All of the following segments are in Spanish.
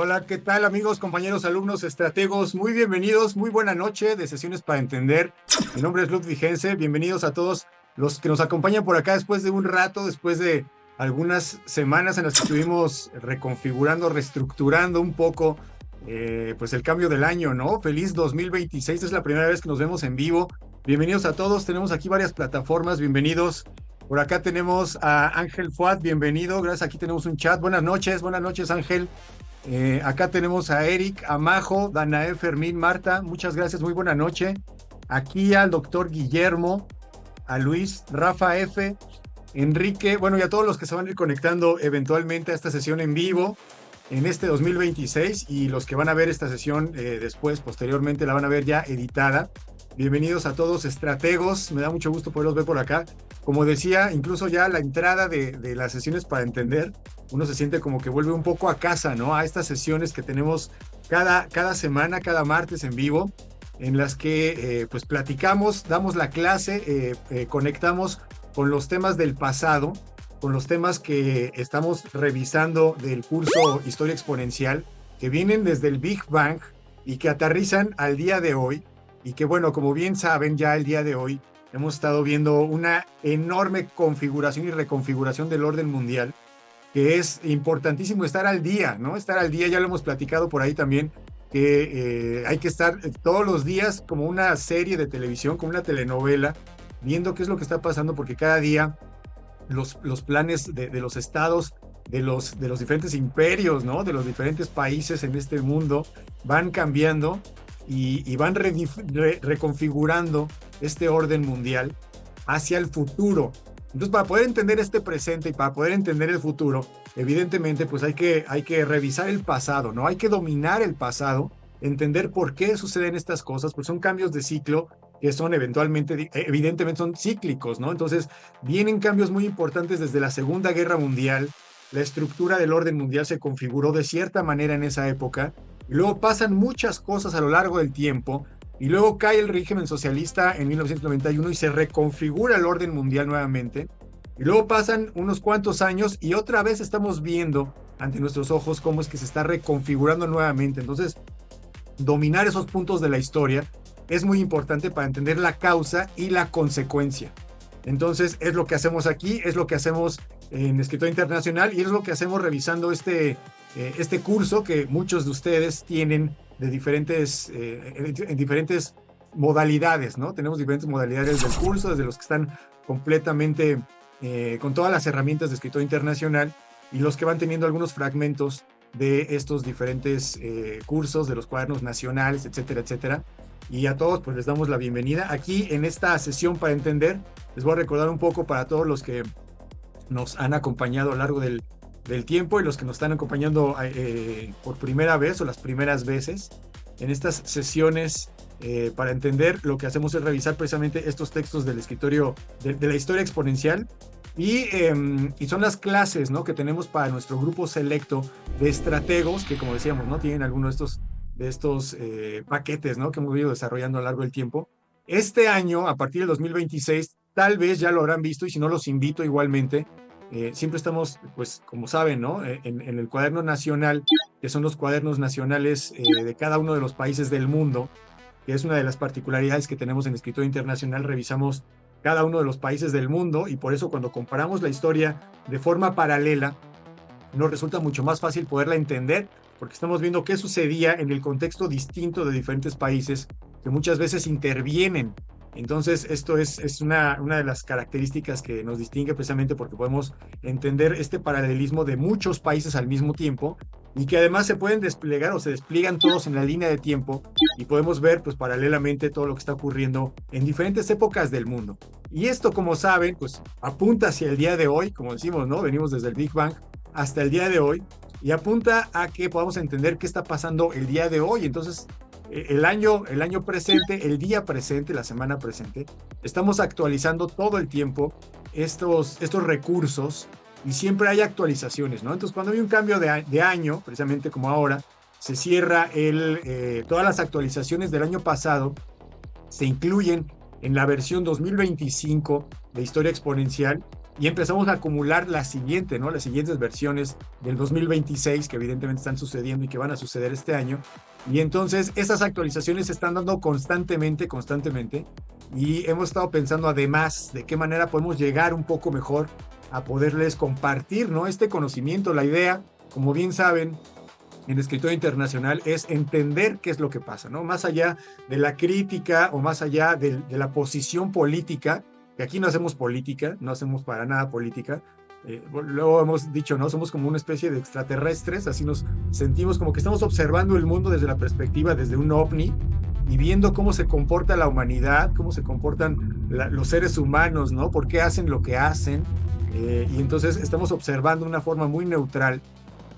Hola, ¿qué tal amigos, compañeros, alumnos, estrategos? Muy bienvenidos, muy buena noche de Sesiones para Entender. Mi nombre es Ludwig Hense, bienvenidos a todos los que nos acompañan por acá después de un rato, después de algunas semanas en las que estuvimos reconfigurando, reestructurando un poco pues el cambio del año, ¿no? Feliz 2026, es la primera vez que nos vemos en vivo. Bienvenidos a todos, tenemos aquí varias plataformas, bienvenidos. Por acá tenemos a Ángel Fuad, bienvenido, gracias, aquí tenemos un chat. Buenas noches Ángel. Acá tenemos a Eric, a Majo, Danae, Fermín, Marta, muchas gracias, muy buena noche. Aquí al doctor Guillermo, a Luis, Rafa F, Enrique, bueno, y a todos los que se van a ir conectando eventualmente a esta sesión en vivo en este 2026 y los que van a ver esta sesión después, posteriormente la van a ver ya editada. Bienvenidos a todos, estrategos, me da mucho gusto poderlos ver por acá. Como decía, incluso ya la entrada de las sesiones para entender, uno se siente como que vuelve un poco a casa, ¿no? A estas sesiones que tenemos cada semana, cada martes en vivo, en las que pues platicamos, damos la clase, conectamos con los temas del pasado, con los temas que estamos revisando del curso Historia Exponencial, que vienen desde el Big Bang y que aterrizan al día de hoy. Y que bueno, como bien saben, ya el día de hoy hemos estado viendo una enorme configuración y reconfiguración del orden mundial, que es importantísimo estar al día, ¿no? Estar al día, ya lo hemos platicado por ahí también, que hay que estar todos los días como una serie de televisión, como una telenovela, viendo qué es lo que está pasando, porque cada día los planes de los estados, de los diferentes imperios, ¿no? De los diferentes países en este mundo van cambiando y van reconfigurando este orden mundial hacia el futuro. Entonces, para poder entender este presente y para poder entender el futuro, evidentemente, pues hay que revisar el pasado, ¿no? Hay que dominar el pasado, entender por qué suceden estas cosas, pues son cambios de ciclo que son eventualmente, evidentemente son cíclicos, ¿no? Entonces, vienen cambios muy importantes desde la Segunda Guerra Mundial. La estructura del orden mundial se configuró de cierta manera en esa época. Y luego pasan muchas cosas a lo largo del tiempo, y luego cae el régimen socialista en 1991 y se reconfigura el orden mundial nuevamente, y luego pasan unos cuantos años y otra vez estamos viendo ante nuestros ojos cómo es que se está reconfigurando nuevamente. Entonces, dominar esos puntos de la historia es muy importante para entender la causa y la consecuencia. Entonces, es lo que hacemos aquí, es lo que hacemos en Escritorio Internacional y es lo que hacemos revisando este curso que muchos de ustedes tienen de en diferentes modalidades, ¿no? Tenemos diferentes modalidades del curso, desde los que están completamente con todas las herramientas de Escritorio Internacional y los que van teniendo algunos fragmentos de estos diferentes cursos, de los cuadernos nacionales, etcétera, etcétera. Y a todos pues les damos la bienvenida. Aquí en esta sesión para entender, les voy a recordar un poco para todos los que nos han acompañado a lo largo del tiempo y los que nos están acompañando por primera vez o las primeras veces. En estas sesiones para entender, lo que hacemos es revisar precisamente estos textos del escritorio de la historia exponencial y son las clases, ¿no?, que tenemos para nuestro grupo selecto de estrategos que, como decíamos, ¿no?, tienen algunos de estos paquetes, ¿no?, que hemos ido desarrollando a lo largo del tiempo. Este año, a partir del 2026, tal vez ya lo habrán visto y si no los invito igualmente. Siempre estamos, pues, como saben, ¿no?, en el cuaderno nacional, que son los cuadernos nacionales de cada uno de los países del mundo, que es una de las particularidades que tenemos en Escritorio Internacional. Revisamos cada uno de los países del mundo y por eso cuando comparamos la historia de forma paralela, nos resulta mucho más fácil poderla entender, porque estamos viendo qué sucedía en el contexto distinto de diferentes países que muchas veces intervienen. Entonces, esto es una de las características que nos distingue precisamente porque podemos entender este paralelismo de muchos países al mismo tiempo y que además se pueden desplegar o se despliegan todos en la línea de tiempo y podemos ver pues paralelamente todo lo que está ocurriendo en diferentes épocas del mundo. Y esto, como saben, pues apunta hacia el día de hoy, como decimos, ¿no? Venimos desde el Big Bang hasta el día de hoy y apunta a que podamos entender qué está pasando el día de hoy. Entonces, el año presente, el día presente, la semana presente, estamos actualizando todo el tiempo estos recursos y siempre hay actualizaciones, ¿no? Entonces, cuando hay un cambio de año, precisamente como ahora, se cierra todas las actualizaciones del año pasado, se incluyen en la versión 2025 de Historia Exponencial y empezamos a acumular la siguiente, ¿no? Las siguientes versiones del 2026 que evidentemente están sucediendo y que van a suceder este año. Y entonces esas actualizaciones se están dando constantemente, y hemos estado pensando además de qué manera podemos llegar un poco mejor a poderles compartir, ¿no? Este conocimiento. La idea, como bien saben, en escritura internacional es entender qué es lo que pasa, ¿no? Más allá de la crítica o más allá de la posición política, que aquí no hacemos política, no hacemos para nada política. Luego hemos dicho, ¿no? Somos como una especie de extraterrestres, así nos sentimos como que estamos observando el mundo desde la perspectiva, desde un ovni, y viendo cómo se comporta la humanidad, cómo se comportan los seres humanos, ¿no? ¿Por qué hacen lo que hacen? Y entonces estamos observando de una forma muy neutral.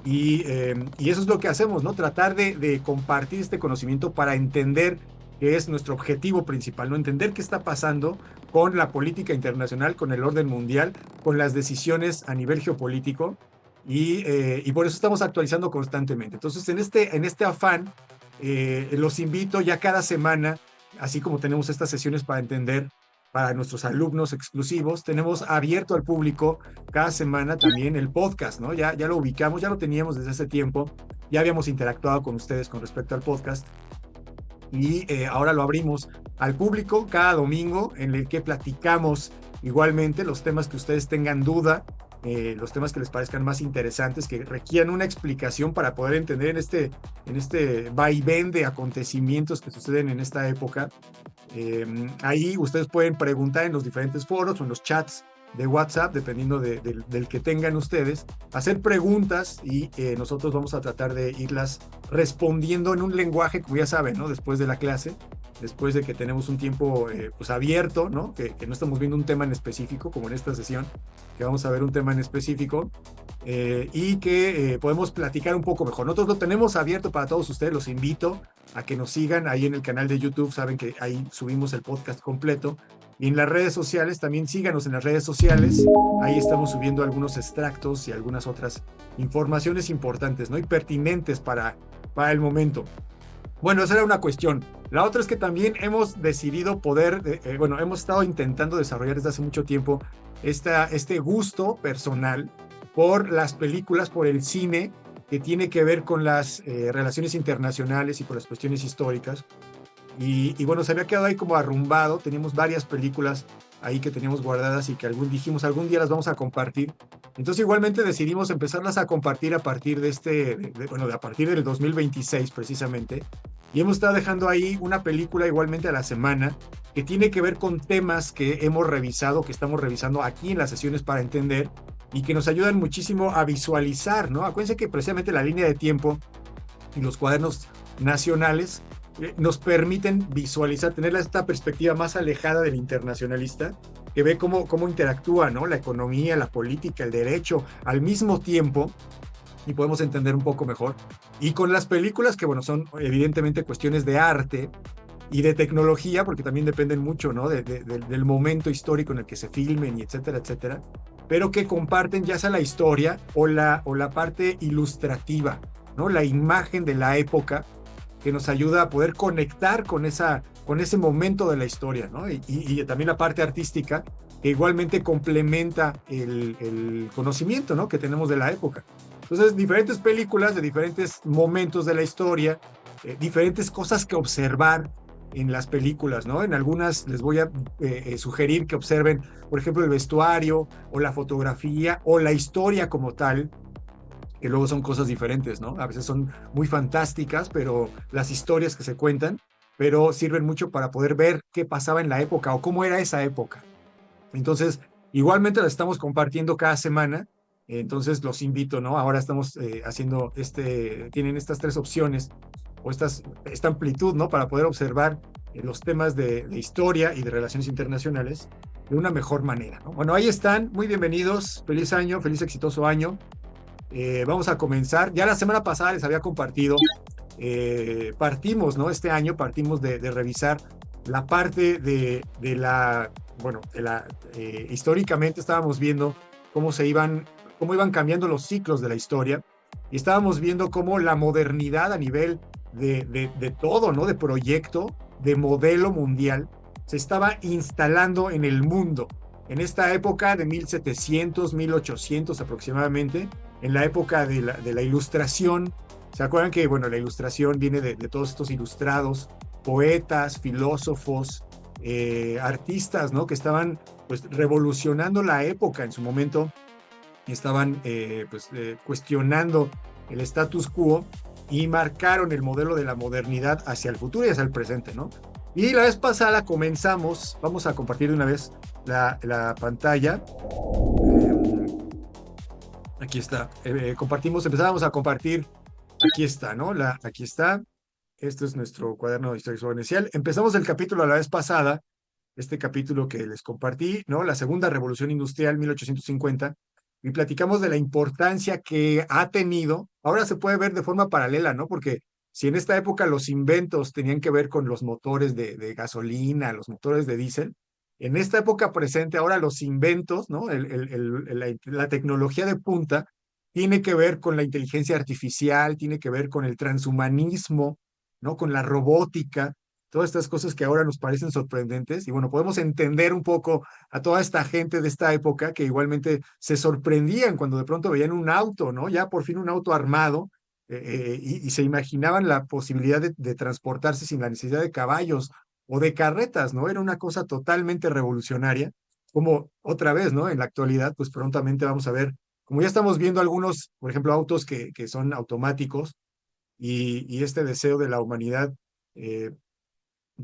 Y eso es lo que hacemos, ¿no? Tratar de compartir este conocimiento para entender qué es nuestro objetivo principal, ¿no? Entender qué está pasando con la política internacional, con el orden mundial, con las decisiones a nivel geopolítico, y por eso estamos actualizando constantemente. Entonces, en este afán, los invito ya cada semana, así como tenemos estas sesiones para entender para nuestros alumnos exclusivos, tenemos abierto al público cada semana también el podcast, ¿no? Ya lo ubicamos, ya lo teníamos desde hace tiempo, ya habíamos interactuado con ustedes con respecto al podcast, y ahora lo abrimos al público cada domingo, en el que platicamos igualmente los temas que ustedes tengan duda, los temas que les parezcan más interesantes, que requieran una explicación para poder entender en este vaivén de acontecimientos que suceden en esta época. Ahí ustedes pueden preguntar en los diferentes foros o en los chats de WhatsApp, dependiendo del que tengan ustedes, hacer preguntas, y nosotros vamos a tratar de irlas respondiendo en un lenguaje, como ya saben, ¿no? Después de la clase, después de que tenemos un tiempo pues abierto, ¿no? Que no estamos viendo un tema en específico, como en esta sesión, que vamos a ver un tema en específico, y que podemos platicar un poco mejor. Nosotros lo tenemos abierto para todos ustedes, los invito a que nos sigan ahí en el canal de YouTube, saben que ahí subimos el podcast completo, y en las redes sociales también síganos en las redes sociales, ahí estamos subiendo algunos extractos y algunas otras informaciones importantes, ¿no? Y pertinentes para el momento. Bueno, esa era una cuestión. La otra es que también hemos decidido hemos estado intentando desarrollar desde hace mucho tiempo este gusto personal por las películas, por el cine, que tiene que ver con las relaciones internacionales y con las cuestiones históricas. Y bueno, se había quedado ahí como arrumbado. Teníamos varias películas ahí que teníamos guardadas y que dijimos algún día las vamos a compartir. Entonces igualmente decidimos empezarlas a compartir a partir a partir del 2026 precisamente. Y hemos estado dejando ahí una película igualmente a la semana que tiene que ver con temas que hemos revisado, que estamos revisando aquí en las sesiones para entender, y que nos ayudan muchísimo a visualizar, ¿no? Acuérdense que precisamente la línea de tiempo y los cuadernos nacionales nos permiten visualizar, tener esta perspectiva más alejada del internacionalista, que ve cómo interactúa, ¿no? La economía, la política, el derecho, al mismo tiempo, y podemos entender un poco mejor. Y con las películas, que bueno, son evidentemente cuestiones de arte y de tecnología, porque también dependen mucho, ¿no? Del momento histórico en el que se filmen, y etcétera, etcétera, pero que comparten ya sea la historia o la parte ilustrativa, ¿no? La imagen de la época, que nos ayuda a poder conectar con ese momento de la historia, ¿no? Y también la parte artística, que igualmente complementa el conocimiento, ¿no? Que tenemos de la época. Entonces, diferentes películas de diferentes momentos de la historia, diferentes cosas que observar en las películas, ¿no? En algunas les voy a sugerir que observen, por ejemplo, el vestuario o la fotografía o la historia como tal, que luego son cosas diferentes, ¿no? A veces son muy fantásticas, pero las historias que se cuentan, pero sirven mucho para poder ver qué pasaba en la época o cómo era esa época. Entonces, igualmente las estamos compartiendo cada semana, entonces los invito, ¿no? Ahora estamos haciendo tienen estas tres opciones, o esta amplitud, ¿no? Para poder observar los temas de historia y de relaciones internacionales de una mejor manera, ¿no? Bueno, ahí están, muy bienvenidos, feliz año, feliz exitoso año. Vamos a comenzar. Ya la semana pasada les había compartido, partimos, ¿no? Este año partimos de revisar la parte históricamente estábamos viendo cómo iban cambiando los ciclos de la historia, y estábamos viendo cómo la modernidad a nivel de todo, ¿no? De proyecto, de modelo mundial, se estaba instalando en el mundo. en esta época de 1700, 1800 aproximadamente, en la época de la Ilustración. ¿Se acuerdan que, bueno, la Ilustración viene de todos estos ilustrados, poetas, filósofos, artistas, ¿no? Que estaban pues revolucionando la época en su momento, estaban cuestionando el status quo y marcaron el modelo de la modernidad hacia el futuro y hacia el presente, ¿no? Y la vez pasada comenzamos, vamos a compartir de una vez la pantalla. Aquí está. Compartimos, empezábamos a compartir. Aquí está, ¿no? Aquí está. Este es nuestro cuaderno de historia exponencial. Empezamos el capítulo a la vez pasada, este capítulo que les compartí, ¿no? La segunda revolución industrial, 1850, y platicamos de la importancia que ha tenido. Ahora se puede ver de forma paralela, ¿no? Porque si en esta época los inventos tenían que ver con los motores de gasolina, los motores de diésel, en esta época presente, ahora los inventos, ¿no? La tecnología de punta tiene que ver con la inteligencia artificial, tiene que ver con el transhumanismo, ¿no? Con la robótica, todas estas cosas que ahora nos parecen sorprendentes. Y bueno, podemos entender un poco a toda esta gente de esta época que igualmente se sorprendían cuando de pronto veían un auto, ¿no? Ya por fin un auto armado, y se imaginaban la posibilidad de transportarse sin la necesidad de caballos o de carretas, ¿no? Era una cosa totalmente revolucionaria, como otra vez, ¿no? En la actualidad, pues prontamente vamos a ver, como ya estamos viendo algunos, por ejemplo, autos que son automáticos, y este deseo de la humanidad eh,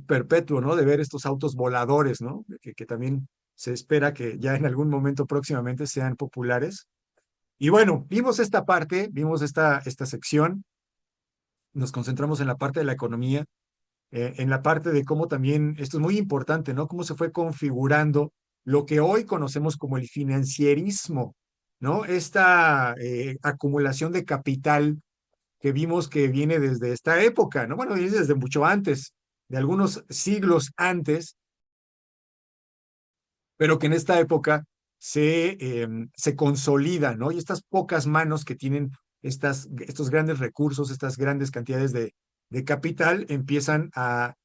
perpetuo, ¿no? De ver estos autos voladores, ¿no? Que también se espera que ya en algún momento próximamente sean populares. Y bueno, vimos esta parte, vimos esta sección, nos concentramos en la parte de la economía, en la parte de cómo también, esto es muy importante, ¿no? Cómo se fue configurando lo que hoy conocemos como el financierismo, ¿no? Esta acumulación de capital que vimos que viene desde esta época, ¿no? Bueno, viene desde mucho antes, de algunos siglos antes, pero que en esta época se consolida, ¿no? Y estas pocas manos que tienen estos grandes recursos, estas grandes cantidades de capital, empiezan a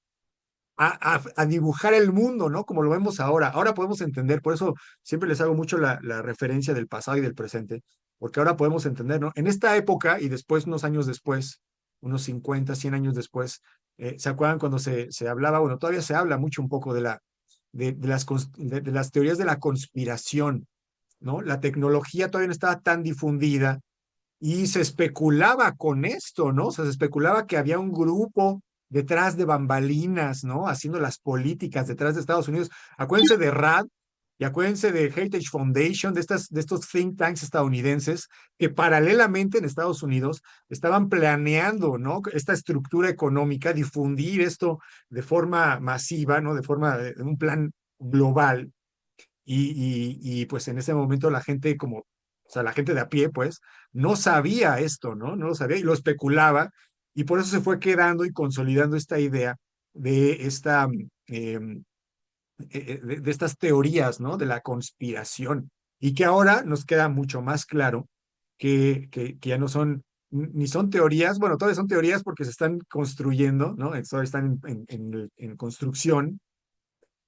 dibujar el mundo, ¿no? Como lo vemos ahora. Ahora podemos entender, por eso siempre les hago mucho la referencia del pasado y del presente, porque ahora podemos entender, ¿no? En esta época y después, unos años después, unos 50, 100 años después, ¿se acuerdan cuando se hablaba, bueno, todavía se habla mucho un poco de las teorías de la conspiración, ¿no? La tecnología todavía no estaba tan difundida y se especulaba con esto, ¿no? O sea, se especulaba que había un grupo detrás de bambalinas, ¿no? Haciendo las políticas detrás de Estados Unidos. Acuérdense de RAD y acuérdense de Heritage Foundation, de estos think tanks estadounidenses que paralelamente en Estados Unidos estaban planeando, ¿no? Esta estructura económica, difundir esto de forma masiva, ¿no? De forma, de un plan global. Pues en ese momento la gente como, o sea, la gente de a pie, pues, no sabía esto, ¿no? No lo sabía y lo especulaba, y por eso se fue quedando y consolidando esta idea de de estas teorías, ¿no? De la conspiración, y que ahora nos queda mucho más claro que ya no son, ni son teorías, bueno, todavía son teorías porque se están construyendo, ¿no? Todavía están en construcción,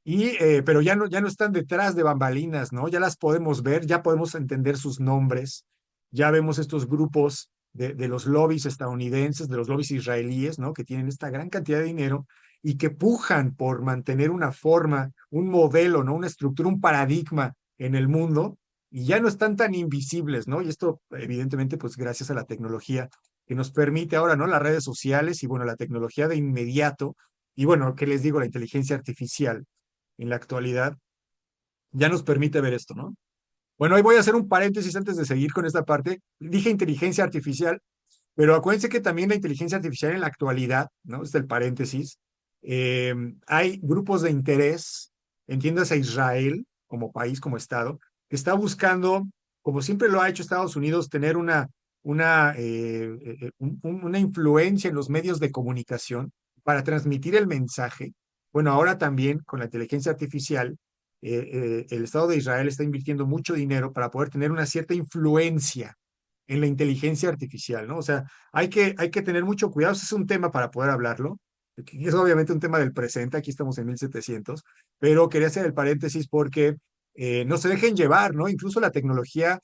pero ya no están detrás de bambalinas, ¿no? Ya las podemos ver, ya podemos entender sus nombres, ya vemos estos grupos de los lobbies estadounidenses, de los lobbies israelíes, ¿no? Que tienen esta gran cantidad de dinero y que pujan por mantener una forma, un modelo, ¿no? Una estructura, un paradigma en el mundo, y ya no están tan invisibles, ¿no? Y esto, evidentemente, pues gracias a la tecnología que nos permite ahora, ¿no? Las redes sociales y, bueno, la tecnología de inmediato, y bueno, ¿qué les digo? La inteligencia artificial en la actualidad, ya nos permite ver esto, ¿no? Bueno, ahí voy a hacer un paréntesis antes de seguir con esta parte. Dije inteligencia artificial, pero acuérdense que también la inteligencia artificial en la actualidad, ¿no? Es el paréntesis. eh, Hay grupos de interés, entiendas a Israel como país, como Estado, que está buscando, como siempre lo ha hecho Estados Unidos, tener una influencia en los medios de comunicación para transmitir el mensaje. Bueno, ahora también con la inteligencia artificial, el Estado de Israel está invirtiendo mucho dinero para poder tener una cierta influencia en la inteligencia artificial, ¿no? O sea, hay que tener mucho cuidado. Ese es un tema para poder hablarlo. Es obviamente un tema del presente, aquí estamos en 1700, pero quería hacer el paréntesis porque no se dejen llevar, ¿no? Incluso la tecnología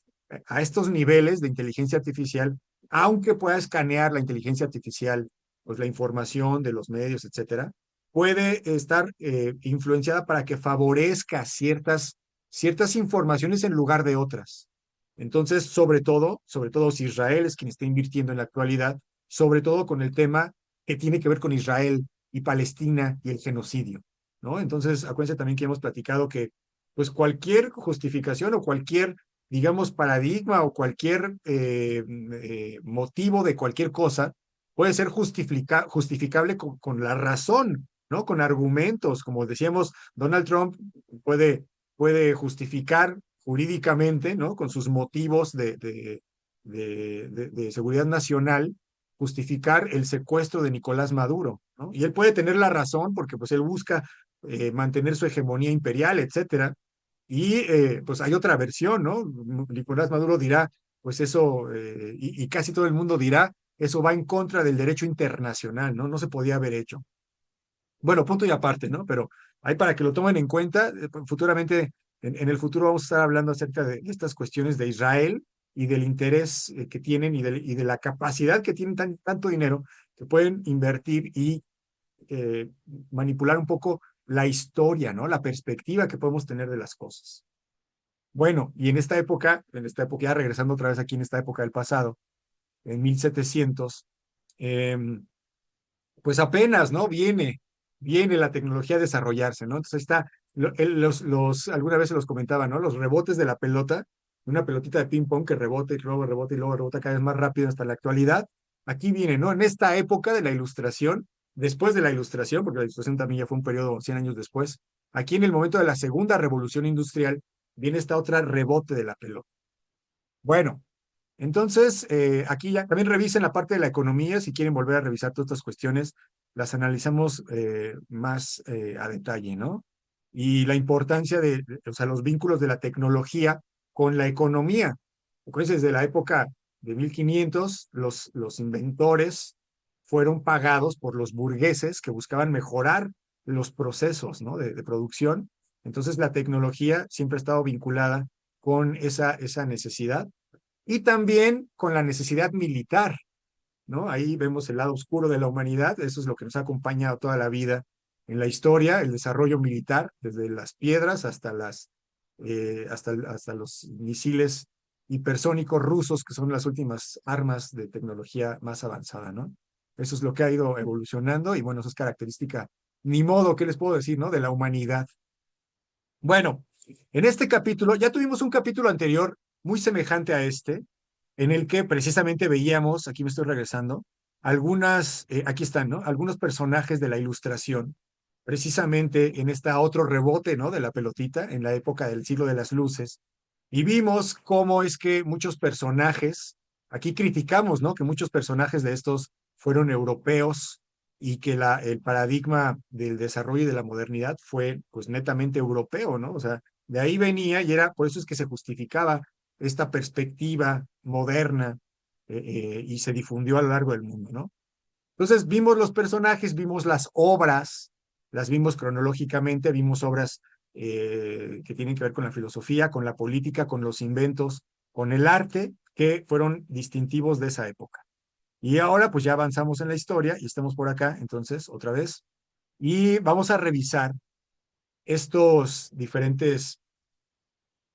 a estos niveles de inteligencia artificial, aunque pueda escanear la inteligencia artificial, pues la información de los medios, etcétera, puede estar influenciada para que favorezca ciertas informaciones en lugar de otras. Entonces, sobre todo si Israel es quien está invirtiendo en la actualidad, sobre todo con el tema que tiene que ver con Israel y Palestina y el genocidio, ¿no? Entonces, acuérdense también que hemos platicado que pues cualquier justificación o cualquier, digamos, paradigma o cualquier motivo de cualquier cosa puede ser justificable con la razón, ¿no? Con argumentos. Como decíamos, Donald Trump puede justificar jurídicamente, ¿no? Con sus motivos de seguridad nacional, justificar el secuestro de Nicolás Maduro, ¿no? Y él puede tener la razón porque pues él busca mantener su hegemonía imperial, etcétera. Y pues hay otra versión, ¿no? Nicolás Maduro dirá, pues eso, y casi todo el mundo dirá, eso va en contra del derecho internacional, ¿no? No se podía haber hecho. Bueno, punto y aparte, ¿no? Pero hay para que lo tomen en cuenta, futuramente, en el futuro vamos a estar hablando acerca de estas cuestiones de Israel y del interés que tienen y de la capacidad que tienen tanto dinero que pueden invertir y eh, manipular un poco la historia, ¿no? La perspectiva que podemos tener de las cosas. Bueno, y en esta época, ya regresando otra vez aquí en esta época del pasado, en 1700, eh, pues apenas, ¿no? Viene la tecnología a desarrollarse, ¿no? Entonces ahí está, alguna vez se los comentaba, ¿no? Los rebotes de la pelota, una pelotita de ping pong que rebota y luego rebota y luego rebota cada vez más rápido hasta la actualidad. Aquí viene, ¿no? En esta época de la ilustración, después de la ilustración, porque la ilustración también ya fue un periodo 100 años después, aquí en el momento de la segunda revolución industrial, viene esta otra rebote de la pelota. Bueno, entonces, aquí ya también revisen la parte de la economía, si quieren volver a revisar todas estas cuestiones, las analizamos más a detalle, ¿no? Y la importancia o sea, los vínculos de la tecnología con la economía. Acuérdense, desde la época de 1500, los inventores fueron pagados por los burgueses que buscaban mejorar los procesos, ¿no? de producción. Entonces, la tecnología siempre ha estado vinculada con esa necesidad y también con la necesidad militar, ¿no? Ahí vemos el lado oscuro de la humanidad, eso es lo que nos ha acompañado toda la vida en la historia, el desarrollo militar, desde las piedras hasta los misiles hipersónicos rusos, que son las últimas armas de tecnología más avanzada, ¿no? Eso es lo que ha ido evolucionando y bueno, eso es característica, ni modo, ¿qué les puedo decir, no? De la humanidad. Bueno, en este capítulo, ya tuvimos un capítulo anterior muy semejante a este, en el que precisamente veíamos, aquí me estoy regresando, aquí están, ¿no? Algunos personajes de la ilustración, precisamente en esta otro rebote, ¿no? De la pelotita, en la época del siglo de las luces, y vimos cómo es que muchos personajes, aquí criticamos, ¿no? Que muchos personajes de estos fueron europeos y que el paradigma del desarrollo y de la modernidad fue pues netamente europeo, ¿no? O sea, de ahí venía y era, por eso es que se justificaba esta perspectiva moderna y se difundió a lo largo del mundo, ¿no? Entonces vimos los personajes, vimos las obras, las vimos cronológicamente, vimos obras que tienen que ver con la filosofía, con la política, con los inventos, con el arte, que fueron distintivos de esa época. Y ahora pues ya avanzamos en la historia y estamos por acá, entonces, otra vez, y vamos a revisar estos diferentes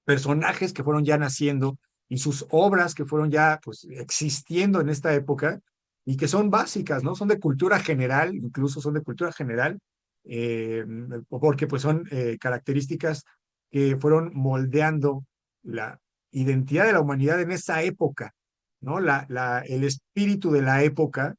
personajes que fueron ya naciendo y sus obras que fueron ya pues existiendo en esta época y que son básicas, ¿no? Son de cultura general, incluso son de cultura general, porque pues son características que fueron moldeando la identidad de la humanidad en esa época, ¿no? El espíritu de la época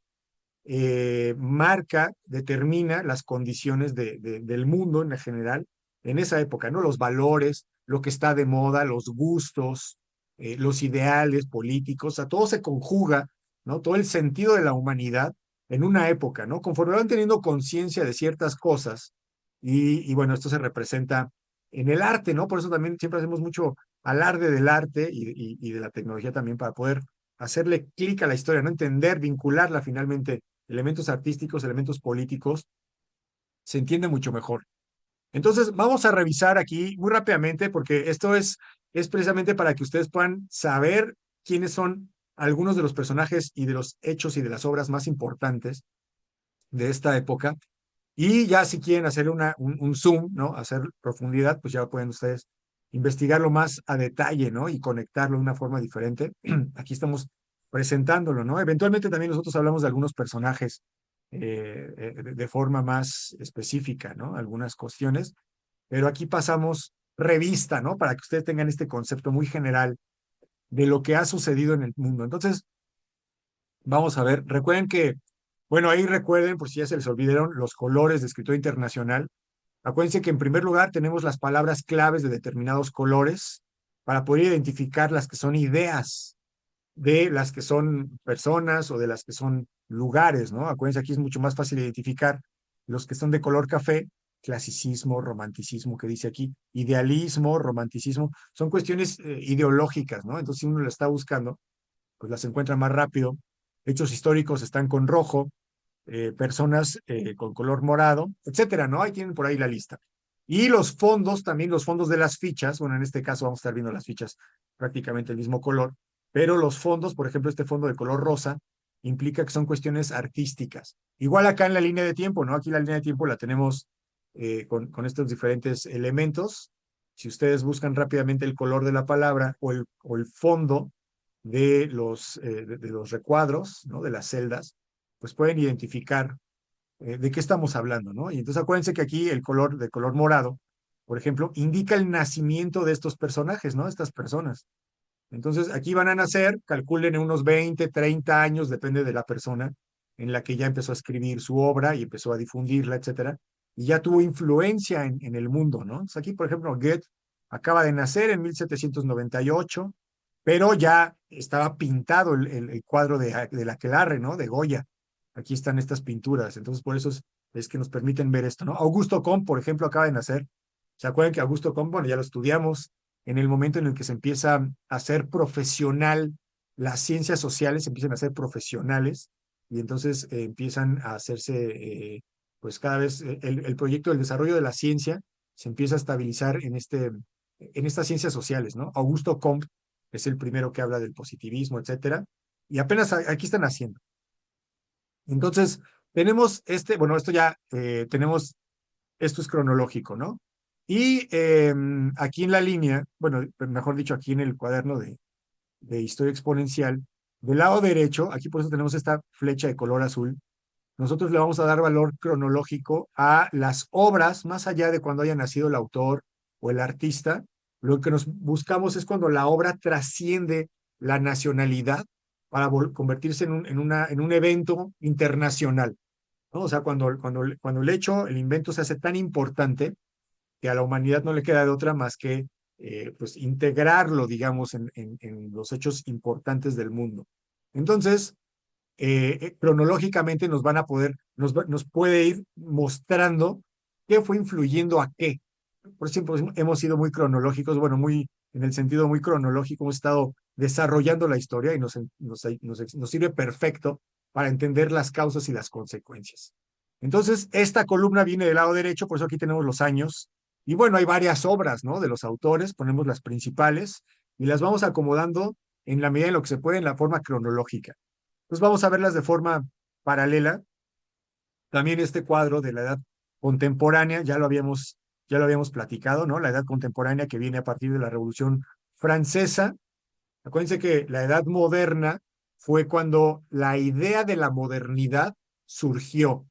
marca, determina las condiciones del mundo en general en esa época, ¿no? Los valores, lo que está de moda, los gustos, los ideales políticos, o sea, todo se conjuga, ¿no? Todo el sentido de la humanidad en una época, ¿no? Conforme van teniendo conciencia de ciertas cosas, y bueno, esto se representa en el arte, ¿no? Por eso también siempre hacemos mucho alarde del arte y de la tecnología también para poder hacerle clic a la historia, ¿no? Entender, vincularla finalmente elementos artísticos, elementos políticos, se entiende mucho mejor. Entonces, vamos a revisar aquí muy rápidamente, porque esto es precisamente para que ustedes puedan saber quiénes son algunos de los personajes y de los hechos y de las obras más importantes de esta época. Y ya si quieren hacer un zoom, ¿no? Hacer profundidad, pues ya pueden ustedes investigarlo más a detalle, ¿no? Y conectarlo de una forma diferente. Aquí estamos presentándolo, ¿no? Eventualmente también nosotros hablamos de algunos personajes de forma más específica, ¿no? Algunas cuestiones, pero aquí pasamos revista, ¿no? Para que ustedes tengan este concepto muy general de lo que ha sucedido en el mundo. Entonces, vamos a ver, recuerden que, bueno, ahí recuerden, por si ya se les olvidaron, los colores de escritura internacional. Acuérdense que en primer lugar tenemos las palabras claves de determinados colores para poder identificar las que son ideas de las que son personas o de las que son lugares, ¿no? Acuérdense, aquí es mucho más fácil identificar los que son de color café, clasicismo, romanticismo, que dice aquí, idealismo, romanticismo, son cuestiones ideológicas, ¿no? Entonces, si uno la está buscando, pues las encuentra más rápido. Hechos históricos están con rojo, personas con color morado, etcétera, ¿no? Ahí tienen por ahí la lista. Y los fondos, también los fondos de las fichas, bueno, en este caso vamos a estar viendo las fichas prácticamente el mismo color, pero los fondos, por ejemplo, este fondo de color rosa, implica que son cuestiones artísticas. Igual acá en la línea de tiempo, ¿no? Aquí la línea de tiempo la tenemos con estos diferentes elementos. Si ustedes buscan rápidamente el color de la palabra o el fondo de los recuadros, ¿no? De las celdas, pues pueden identificar de qué estamos hablando, ¿no? Y entonces acuérdense que aquí el color de color morado, por ejemplo, indica el nacimiento de estos personajes, ¿no? Estas personas. Entonces aquí van a nacer, calculen en unos 20, 30 años, depende de la persona en la que ya empezó a escribir su obra y empezó a difundirla, etcétera, y ya tuvo influencia en el mundo, ¿no? Entonces aquí, por ejemplo, Goethe acaba de nacer en 1798, pero ya estaba pintado el cuadro de la Aquelarre, ¿no? De Goya. Aquí están estas pinturas, entonces por eso es que nos permiten ver esto, ¿no? Augusto Comte, por ejemplo, acaba de nacer. ¿Se acuerdan que Augusto Comte, bueno, ya lo estudiamos, en el momento en el que se empieza a hacer profesional, las ciencias sociales empiezan a ser profesionales y entonces empiezan a hacerse, pues cada vez el proyecto del desarrollo de la ciencia se empieza a estabilizar en estas ciencias sociales, ¿no? Augusto Comte es el primero que habla del positivismo, etcétera, y apenas aquí están haciendo. Entonces, tenemos bueno, esto ya tenemos, esto es cronológico, ¿no? Y aquí en la línea, bueno, mejor dicho, aquí en el cuaderno de historia exponencial, del lado derecho, aquí por eso tenemos esta flecha de color azul, nosotros le vamos a dar valor cronológico a las obras, más allá de cuando haya nacido el autor o el artista. Lo que nos buscamos es cuando la obra trasciende la nacionalidad para convertirse en un evento internacional, ¿no? O sea, cuando el hecho, el invento se hace tan importante que a la humanidad no le queda de otra más que pues integrarlo, digamos, en los hechos importantes del mundo. Entonces, cronológicamente nos van a poder, nos puede ir mostrando qué fue influyendo a qué. Por ejemplo, hemos sido muy cronológicos, bueno, muy, en el sentido muy cronológico, hemos estado desarrollando la historia y nos sirve perfecto para entender las causas y las consecuencias. Entonces, esta columna viene del lado derecho, por eso aquí tenemos los años. Y bueno, hay varias obras, ¿no? De los autores, ponemos las principales y las vamos acomodando en la medida en lo que se puede en la forma cronológica. Entonces vamos a verlas de forma paralela. También este cuadro de la edad contemporánea, ya lo habíamos platicado, ¿no? La edad contemporánea que viene a partir de la Revolución Francesa. Acuérdense que la edad moderna fue cuando la idea de la modernidad surgió.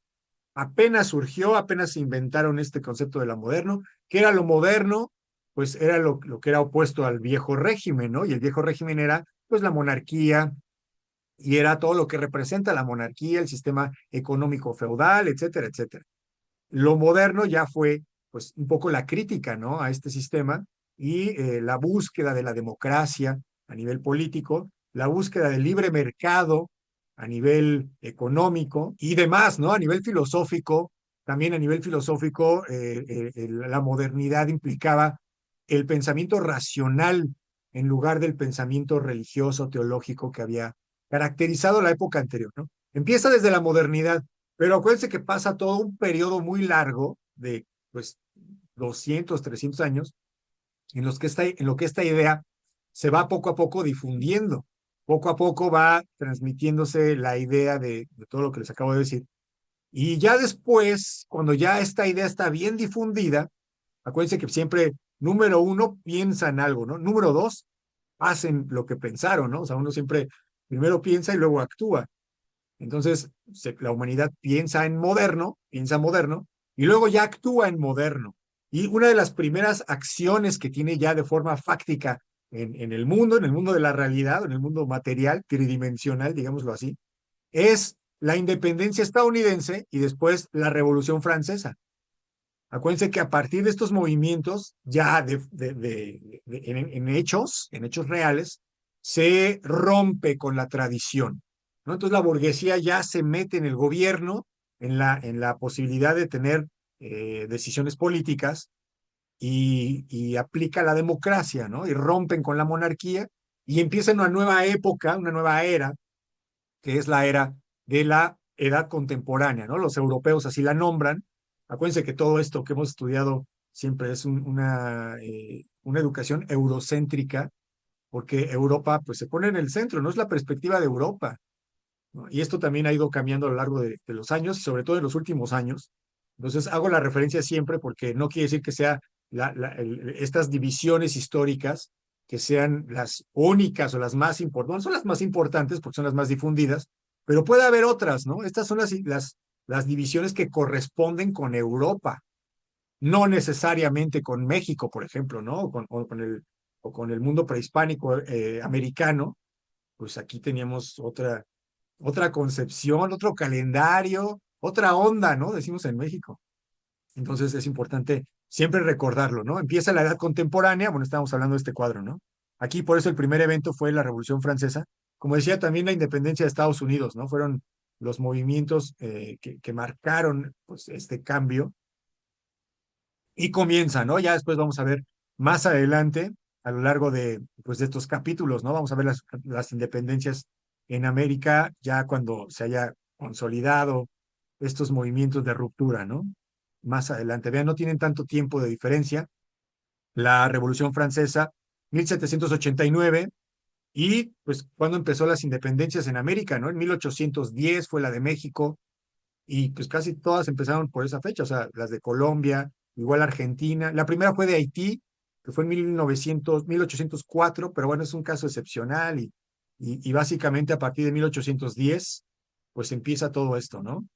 Apenas surgió, apenas se inventaron este concepto de la moderno. ¿Qué era lo moderno? Pues era lo que era opuesto al viejo régimen, ¿no? Y el viejo régimen era pues la monarquía, y era todo lo que representa la monarquía, el sistema económico feudal, etcétera, etcétera. Lo moderno ya fue, pues, un poco la crítica, ¿no? A este sistema y la búsqueda de la democracia a nivel político, la búsqueda del libre mercado a nivel económico y demás, ¿no? A nivel filosófico, también a nivel filosófico, la modernidad implicaba el pensamiento racional en lugar del pensamiento religioso, teológico que había caracterizado la época anterior, ¿no? Empieza desde la modernidad, pero acuérdense que pasa todo un periodo muy largo de, pues, 200, 300 años, en lo que esta idea se va poco a poco difundiendo. Poco a poco va transmitiéndose la idea de todo lo que les acabo de decir. Y ya después, cuando ya esta idea está bien difundida, acuérdense que siempre, número uno, piensan algo, ¿no? Número dos, hacen lo que pensaron, ¿no? O sea, uno siempre primero piensa y luego actúa. Entonces, la humanidad piensa moderno, y luego ya actúa en moderno. Y una de las primeras acciones que tiene ya de forma fáctica en el mundo de la realidad, en el mundo material, tridimensional, digámoslo así, es la independencia estadounidense y después la Revolución Francesa. Acuérdense que a partir de estos movimientos, ya en hechos reales, se rompe con la tradición, ¿no? Entonces la burguesía ya se mete en el gobierno, en la posibilidad de tener decisiones políticas y aplica la democracia, ¿no? Y rompen con la monarquía y empieza una nueva época, una nueva era, que es la era de la edad contemporánea, ¿no? Los europeos así la nombran. Acuérdense que todo esto que hemos estudiado siempre es una educación eurocéntrica, porque Europa pues se pone en el centro, no es la perspectiva de Europa, ¿no? Y esto también ha ido cambiando a lo largo de los años y sobre todo en los últimos años. Entonces hago la referencia siempre porque no quiere decir que sea estas divisiones históricas que sean las únicas o las más importantes, no son las más importantes porque son las más difundidas, pero puede haber otras, ¿no? Estas son las divisiones que corresponden con Europa, no necesariamente con México, por ejemplo, ¿no? O con el mundo prehispánico americano, pues aquí teníamos otra concepción, otro calendario, otra onda, ¿no? Decimos en México. Entonces es importante siempre recordarlo, ¿no? Empieza la edad contemporánea, bueno, estábamos hablando de este cuadro, ¿no? Aquí por eso el primer evento fue la Revolución Francesa. Como decía, también la independencia de Estados Unidos, ¿no? Fueron los movimientos que marcaron pues, este cambio y comienza, ¿no? Ya después vamos a ver más adelante, a lo largo pues, de estos capítulos, ¿no? Vamos a ver las independencias en América ya cuando se haya consolidado estos movimientos de ruptura, ¿no? Más adelante. Vean, no tienen tanto tiempo de diferencia. La Revolución Francesa, 1789, y pues cuando empezó las independencias en América, ¿no? En 1810 fue la de México, y pues casi todas empezaron por esa fecha, o sea, las de Colombia, igual Argentina. La primera fue de Haití, que fue en 1804, pero bueno, es un caso excepcional y básicamente a partir de 1810, pues empieza todo esto, ¿no?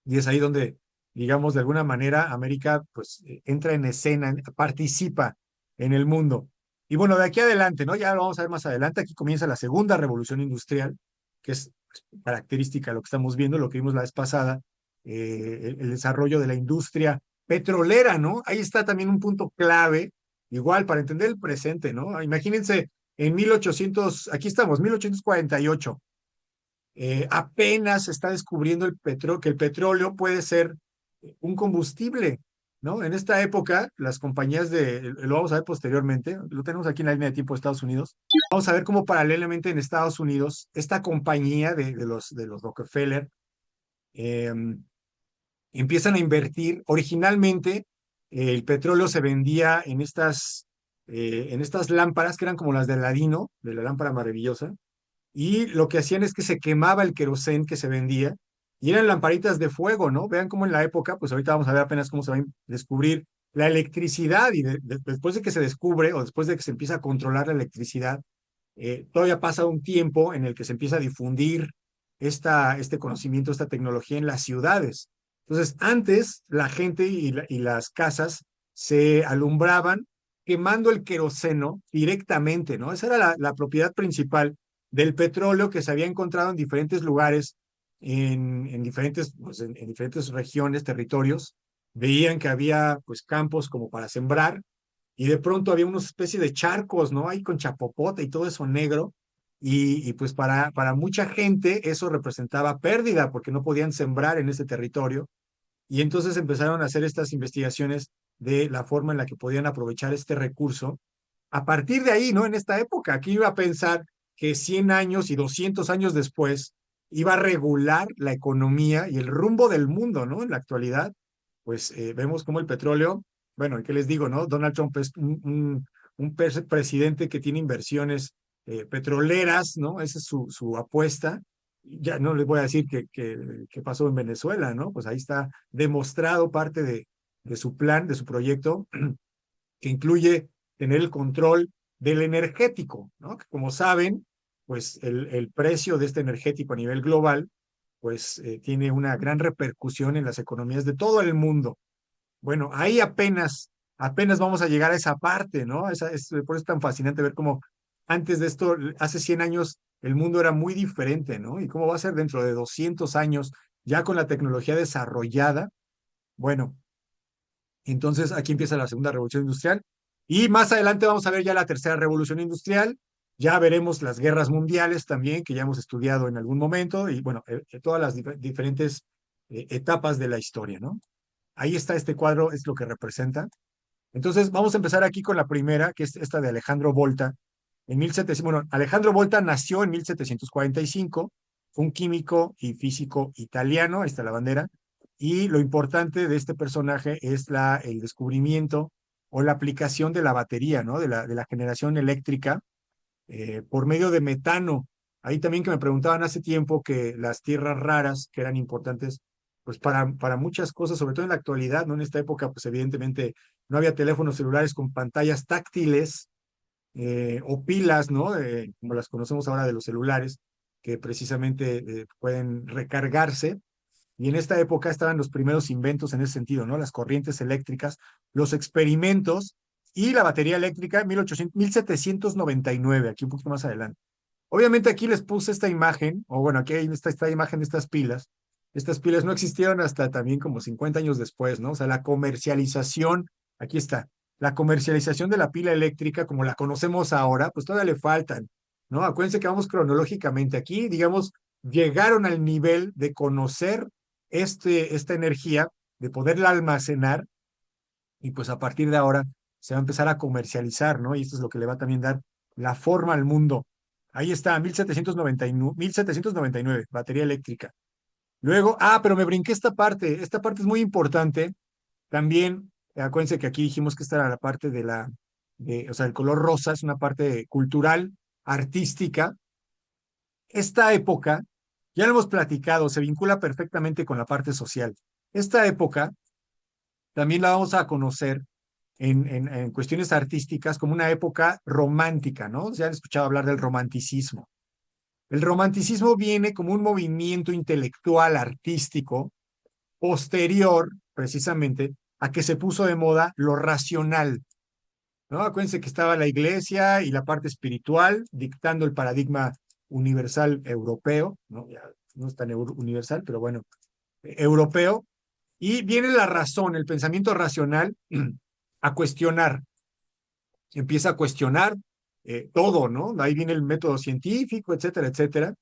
Y es ahí donde, digamos, de alguna manera América pues entra en escena, participa en el mundo. Y bueno, de aquí adelante, ¿no? Ya lo vamos a ver más adelante, aquí comienza la segunda revolución industrial, que es característica de lo que estamos viendo, lo que vimos la vez pasada, el desarrollo de la industria petrolera, ¿no? Ahí está también un punto clave, igual para entender el presente, ¿no? Imagínense en 1800, aquí estamos, 1848, apenas se está descubriendo que el petróleo puede ser un combustible, ¿no? En esta época, las compañías lo vamos a ver posteriormente, lo tenemos aquí en la línea de tiempo de Estados Unidos, vamos a ver cómo paralelamente en Estados Unidos, esta compañía de los Rockefeller eh, empiezan a invertir. Originalmente, el petróleo se vendía en estas lámparas que eran como las de Aladino, de la lámpara maravillosa, y lo que hacían es que se quemaba el querosén que se vendía y eran lamparitas de fuego, ¿no? Vean cómo en la época, pues ahorita vamos a ver apenas cómo se va a descubrir la electricidad y después de que se descubre o después de que se empieza a controlar la electricidad, todavía pasa un tiempo en el que se empieza a difundir este conocimiento, esta tecnología en las ciudades. Entonces, antes la gente y las casas se alumbraban quemando el queroseno directamente, ¿no? Esa era la propiedad principal del petróleo que se había encontrado en diferentes lugares, en diferentes, pues, en diferentes regiones, territorios. Veían que había pues campos como para sembrar y de pronto había una especie de charcos, ¿no? Ahí con chapopote y todo eso negro. Y pues para mucha gente eso representaba pérdida porque no podían sembrar en ese territorio. Y entonces empezaron a hacer estas investigaciones de la forma en la que podían aprovechar este recurso. A partir de ahí, ¿no? En esta época, aquí iba a pensar que 100 años y 200 años después iba a regular la economía y el rumbo del mundo, ¿no? En la actualidad, pues vemos cómo el petróleo bueno, ¿qué les digo, no? Donald Trump es un presidente que tiene inversiones petroleras, ¿no? Esa es su apuesta. Ya no les voy a decir que pasó en Venezuela, ¿no? Pues ahí está demostrado parte de su plan, de su proyecto, que incluye tener el control del energético, ¿no? Que como saben, pues el precio de este energético a nivel global, pues tiene una gran repercusión en las economías de todo el mundo. Bueno, ahí apenas vamos a llegar a esa parte, ¿no? Por eso es tan fascinante ver cómo antes de esto, hace 100 años, el mundo era muy diferente, ¿no? Y cómo va a ser dentro de 200 años, ya con la tecnología desarrollada. Bueno, entonces aquí empieza la segunda revolución industrial y más adelante vamos a ver ya la tercera revolución industrial. Ya veremos las guerras mundiales también, que ya hemos estudiado en algún momento, y bueno, todas las diferentes etapas de la historia, ¿no? Ahí está este cuadro, es lo que representa. Entonces, vamos a empezar aquí con la primera, que es esta de Alejandro Volta. En 1700, bueno, Alejandro Volta nació en 1745, fue un químico y físico italiano, ahí está la bandera, y lo importante de este personaje es el descubrimiento o la aplicación de la batería, ¿no? De la generación eléctrica por medio de metano. Ahí también que me preguntaban hace tiempo que las tierras raras, que eran importantes, pues para muchas cosas, sobre todo en la actualidad, ¿no? En esta época, pues evidentemente no había teléfonos celulares con pantallas táctiles o pilas, ¿no? Como las conocemos ahora de los celulares, que precisamente pueden recargarse. Y en esta época estaban los primeros inventos en ese sentido, ¿no? Las corrientes eléctricas, los experimentos y la batería eléctrica en 1799, aquí un poquito más adelante. Obviamente aquí les puse esta imagen, o bueno, aquí hay esta imagen de estas pilas. Estas pilas no existieron hasta también como 50 años después, ¿no? O sea, la comercialización, aquí está, la comercialización de la pila eléctrica como la conocemos ahora, pues todavía le faltan, ¿no? Acuérdense que vamos cronológicamente aquí, digamos, llegaron al nivel de conocer esta energía, de poderla almacenar, y pues a partir de ahora se va a empezar a comercializar, ¿no? Y esto es lo que le va a también dar la forma al mundo. Ahí está, 1799, 1799, batería eléctrica. Luego, pero me brinqué esta parte es muy importante. También, acuérdense que aquí dijimos que esta era la parte o sea, el color rosa es una parte cultural, artística. Esta época, ya lo hemos platicado, se vincula perfectamente con la parte social. Esta época también la vamos a conocer en cuestiones artísticas como una época romántica, ¿no? Se han escuchado hablar del romanticismo. El romanticismo viene como un movimiento intelectual artístico posterior, precisamente, a que se puso de moda lo racional, ¿no? Acuérdense que estaba la iglesia y la parte espiritual dictando el paradigma universal europeo, ¿no? Ya no es tan universal, pero bueno, europeo, y viene la razón, el pensamiento racional a cuestionar, empieza a cuestionar todo, ¿no? Ahí viene el método científico, etcétera, etcétera.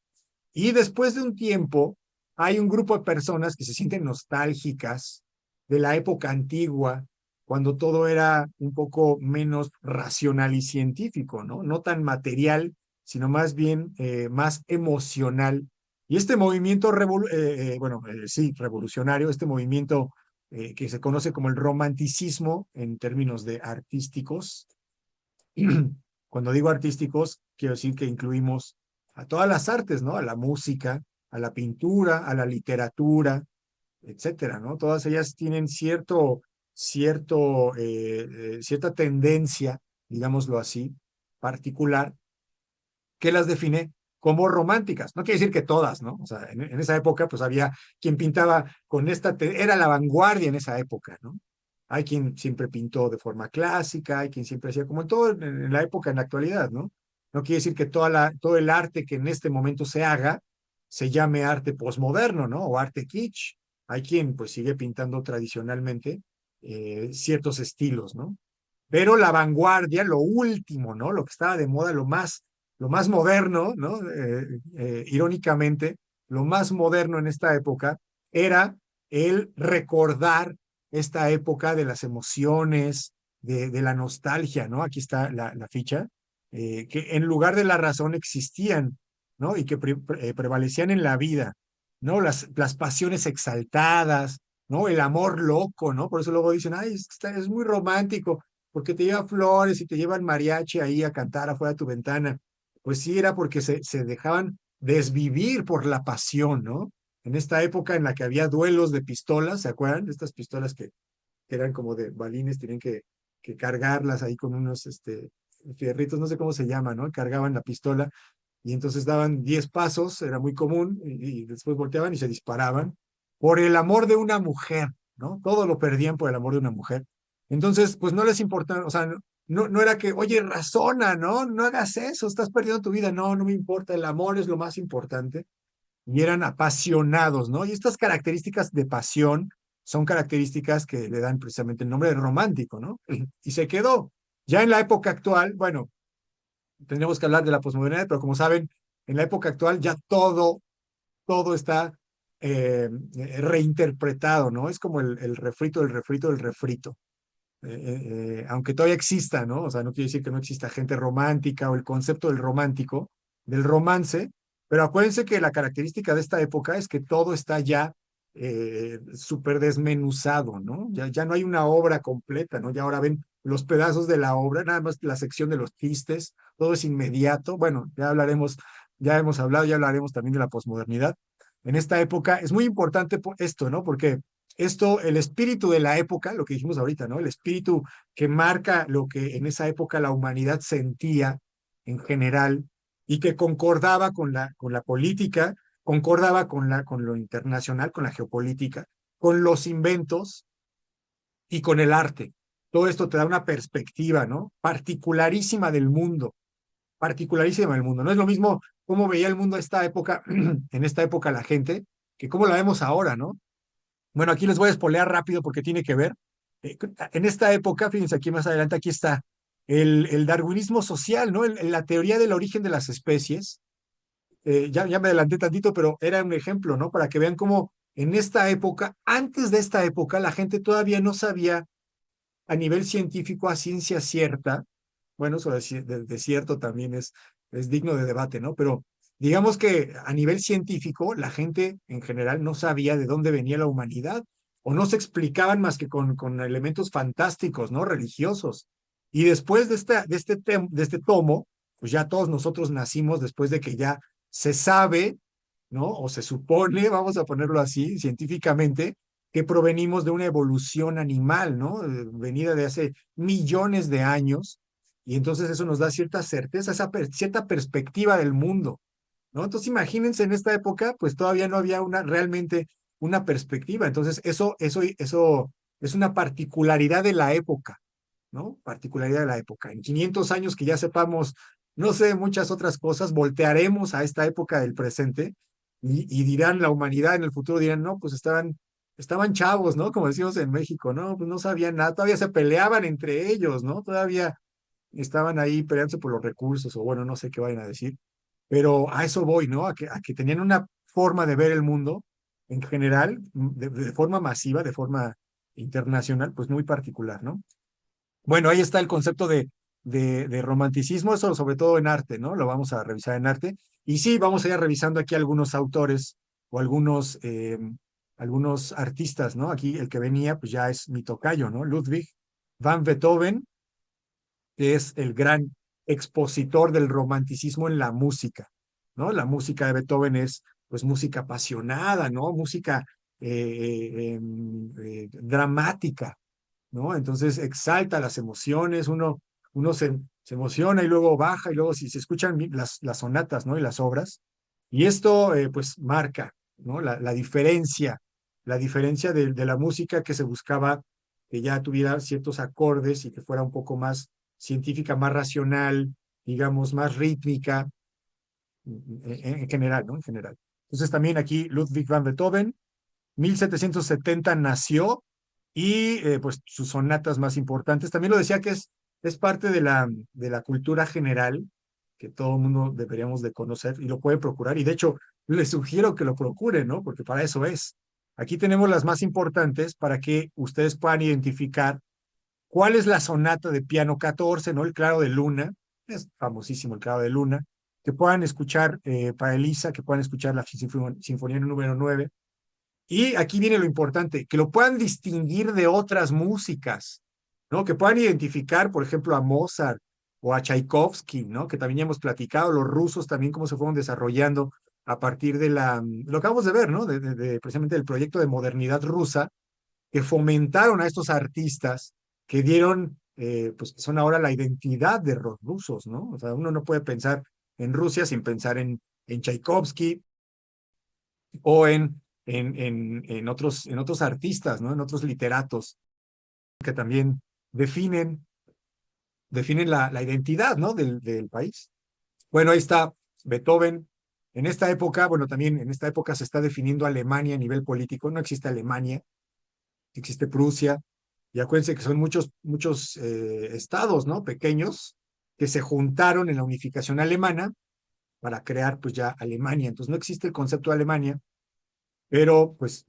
Y después de un tiempo, hay un grupo de personas que se sienten nostálgicas de la época antigua, cuando todo era un poco menos racional y científico, ¿no? No tan material, sino más bien más emocional. Y este movimiento, sí, revolucionario, este movimiento que se conoce como el romanticismo en términos de artísticos, cuando digo artísticos, quiero decir que incluimos a todas las artes, ¿no? A la música, a la pintura, a la literatura, etcétera, ¿no? Todas ellas tienen cierta tendencia, digámoslo así, particular, que las define como románticas. No quiere decir que todas, ¿no? O sea, en esa época, pues había quien pintaba con era la vanguardia en esa época, ¿no? Hay quien siempre pintó de forma clásica, hay quien siempre hacía como en todo en la época, en la actualidad, ¿no? No quiere decir que todo el arte que en este momento se haga se llame arte posmoderno, ¿no? O arte kitsch. Hay quien pues sigue pintando tradicionalmente ciertos estilos, ¿no? Pero la vanguardia, lo último, ¿no? Lo que estaba de moda, lo más moderno, ¿no? Irónicamente, lo más moderno en esta época era el recordar esta época de las emociones, de la nostalgia, ¿no? Aquí está la ficha, que en lugar de la razón existían, ¿no? Y que prevalecían en la vida, ¿no? Las pasiones exaltadas, ¿no? El amor loco, ¿no? Por eso luego dicen, ay, es muy romántico, porque te lleva flores y te llevan mariachi ahí a cantar afuera de tu ventana. Pues sí, era porque se dejaban desvivir por la pasión, ¿no? En esta época en la que había duelos de pistolas, ¿se acuerdan? De estas pistolas que eran como de balines, tenían que cargarlas ahí con unos fierritos, no sé cómo se llama, ¿no? Cargaban la pistola y entonces daban 10 pasos, era muy común, y después volteaban y se disparaban por el amor de una mujer, ¿no? Todo lo perdían por el amor de una mujer. Entonces, pues no les importaba, o sea, no era que, oye, razona, ¿no? No hagas eso, estás perdiendo tu vida. No, no me importa, el amor es lo más importante. Y eran apasionados, ¿no? Y estas características de pasión son características que le dan precisamente el nombre de romántico, ¿no? Y se quedó. Ya en la época actual, bueno, tendremos que hablar de la posmodernidad, pero como saben, en la época actual ya todo está reinterpretado, ¿no? Es como el refrito, el refrito, el refrito. Aunque todavía exista, ¿no? O sea, no quiere decir que no exista gente romántica o el concepto del romántico, del romance, pero acuérdense que la característica de esta época es que todo está ya súper desmenuzado, ¿no? Ya no hay una obra completa, ¿no? Ya ahora ven los pedazos de la obra, nada más la sección de los chistes, todo es inmediato. Bueno, ya hablaremos, ya hemos hablado, ya hablaremos también de la posmodernidad. En esta época es muy importante esto, ¿no? Porque esto, el espíritu de la época, lo que dijimos ahorita, ¿no? El espíritu que marca lo que en esa época la humanidad sentía en general y que concordaba con la política, concordaba con lo internacional, con la geopolítica, con los inventos y con el arte. Todo esto te da una perspectiva, ¿no? Particularísima del mundo, particularísima del mundo. No es lo mismo cómo veía el mundo esta época, en esta época la gente, que cómo la vemos ahora, ¿no? Bueno, aquí les voy a espolear rápido porque tiene que ver. En esta época, fíjense aquí más adelante, aquí está el darwinismo social, ¿no? La teoría del origen de las especies. Ya me adelanté tantito, pero era un ejemplo, ¿no? Para que vean cómo en esta época, antes de esta época, la gente todavía no sabía a nivel científico a ciencia cierta. Bueno, eso de cierto también es digno de debate, ¿no? Pero digamos que a nivel científico, la gente en general no sabía de dónde venía la humanidad o no se explicaban más que con elementos fantásticos, ¿no? Religiosos. Y después de este tomo, pues ya todos nosotros nacimos después de que ya se sabe, ¿no? O se supone, vamos a ponerlo así, científicamente, que provenimos de una evolución animal, ¿no? Venida de hace millones de años, y entonces eso nos da cierta certeza, cierta perspectiva del mundo, ¿no? Entonces imagínense en esta época, pues todavía no había realmente una perspectiva, entonces eso es una particularidad de la época, ¿no? Particularidad de la época. En 500 años que ya sepamos, no sé, muchas otras cosas, voltearemos a esta época del presente y dirán, la humanidad en el futuro dirán, no, pues estaban chavos, ¿no? Como decimos en México, ¿no? Pues no sabían nada, todavía se peleaban entre ellos, ¿no? Todavía estaban ahí peleándose por los recursos, o bueno, no sé qué vayan a decir, pero a eso voy, ¿no? A que tenían una forma de ver el mundo en general, de forma masiva, de forma internacional, pues muy particular, ¿no? Bueno, ahí está el concepto de romanticismo, eso sobre todo en arte, ¿no? Lo vamos a revisar en arte. Y sí, vamos a ir revisando aquí algunos autores o algunos artistas, ¿no? Aquí el que venía, pues ya es mi tocayo, ¿no? Ludwig van Beethoven, que es el gran expositor del romanticismo en la música, ¿no? La música de Beethoven es, pues, música apasionada, ¿no? Música dramática, ¿no? Entonces exalta las emociones, uno se emociona y luego baja y luego si se escuchan las sonatas, ¿no? Y las obras. Y esto pues marca, ¿no? La diferencia de la música que se buscaba que ya tuviera ciertos acordes y que fuera un poco más científica, más racional, digamos, más rítmica, en general, ¿no? En general. Entonces también aquí Ludwig van Beethoven, 1770 nació y pues sus sonatas más importantes. También lo decía que es parte de la cultura general que todo el mundo deberíamos de conocer y lo puede procurar. Y de hecho, les sugiero que lo procuren, ¿no? Porque para eso es. Aquí tenemos las más importantes para que ustedes puedan identificar cuál es la sonata de piano 14, ¿no? El Claro de Luna. Es famosísimo el Claro de Luna. Que puedan escuchar para Elisa, que puedan escuchar la Sinfonía número 9 Y aquí viene lo importante, que lo puedan distinguir de otras músicas, ¿no? Que puedan identificar, por ejemplo, a Mozart o a Tchaikovsky, ¿no? Que también ya hemos platicado, los rusos también cómo se fueron desarrollando a partir de lo acabamos de ver, ¿no? Precisamente del proyecto de modernidad rusa, que fomentaron a estos artistas que dieron, pues que son ahora la identidad de los rusos, ¿no? O sea, uno no puede pensar en Rusia sin pensar en Tchaikovsky o en otros artistas, ¿no? En otros literatos que también definen, definen la identidad, ¿no? Del país. Bueno, ahí está Beethoven. En esta época, bueno, también en esta época se está definiendo Alemania a nivel político. No existe Alemania, existe Prusia. Y acuérdense que son muchos estados, ¿no? Pequeños que se juntaron en la unificación alemana para crear, pues ya Alemania. Entonces no existe el concepto de Alemania, pero pues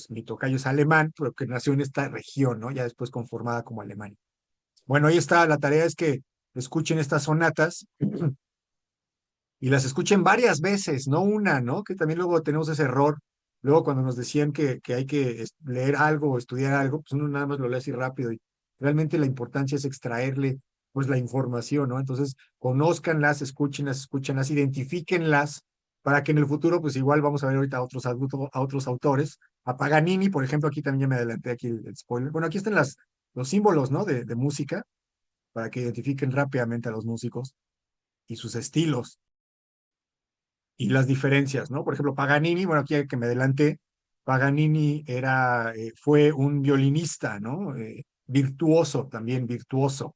mi tocayo es alemán, pero que nació en esta región, ¿no? Ya después conformada como Alemania. Bueno, ahí está, la tarea es que escuchen estas sonatas y las escuchen varias veces, no una, ¿no? Que también luego tenemos ese error. Luego cuando nos decían que hay que leer algo o estudiar algo, pues uno nada más lo lee así rápido y realmente la importancia es extraerle pues la información, ¿no? Entonces, conózcanlas, escúchenlas, identifíquenlas para que en el futuro, pues igual vamos a ver ahorita a otros autores. A Paganini, por ejemplo, aquí también ya me adelanté aquí el spoiler. Bueno, aquí están los símbolos, ¿no? De música para que identifiquen rápidamente a los músicos y sus estilos y las diferencias, ¿no? Por ejemplo, Paganini, bueno, aquí que me adelanté, Paganini fue un violinista, ¿no? Virtuoso también, virtuoso.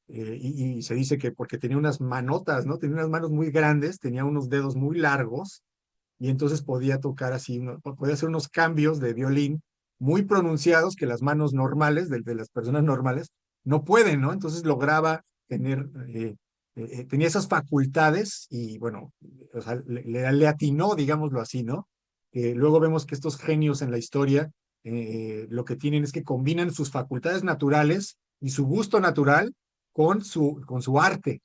Y se dice que porque tenía unas manotas, ¿no? Tenía unas manos muy grandes, tenía unos dedos muy largos y entonces podía tocar así, podía hacer unos cambios de violín muy pronunciados que las manos normales, de las personas normales, no pueden, ¿no? Entonces lograba tener, tenía esas facultades y bueno, o sea, le atinó, digámoslo así, ¿no? Luego vemos que estos genios en la historia lo que tienen es que combinan sus facultades naturales y su gusto natural con su arte.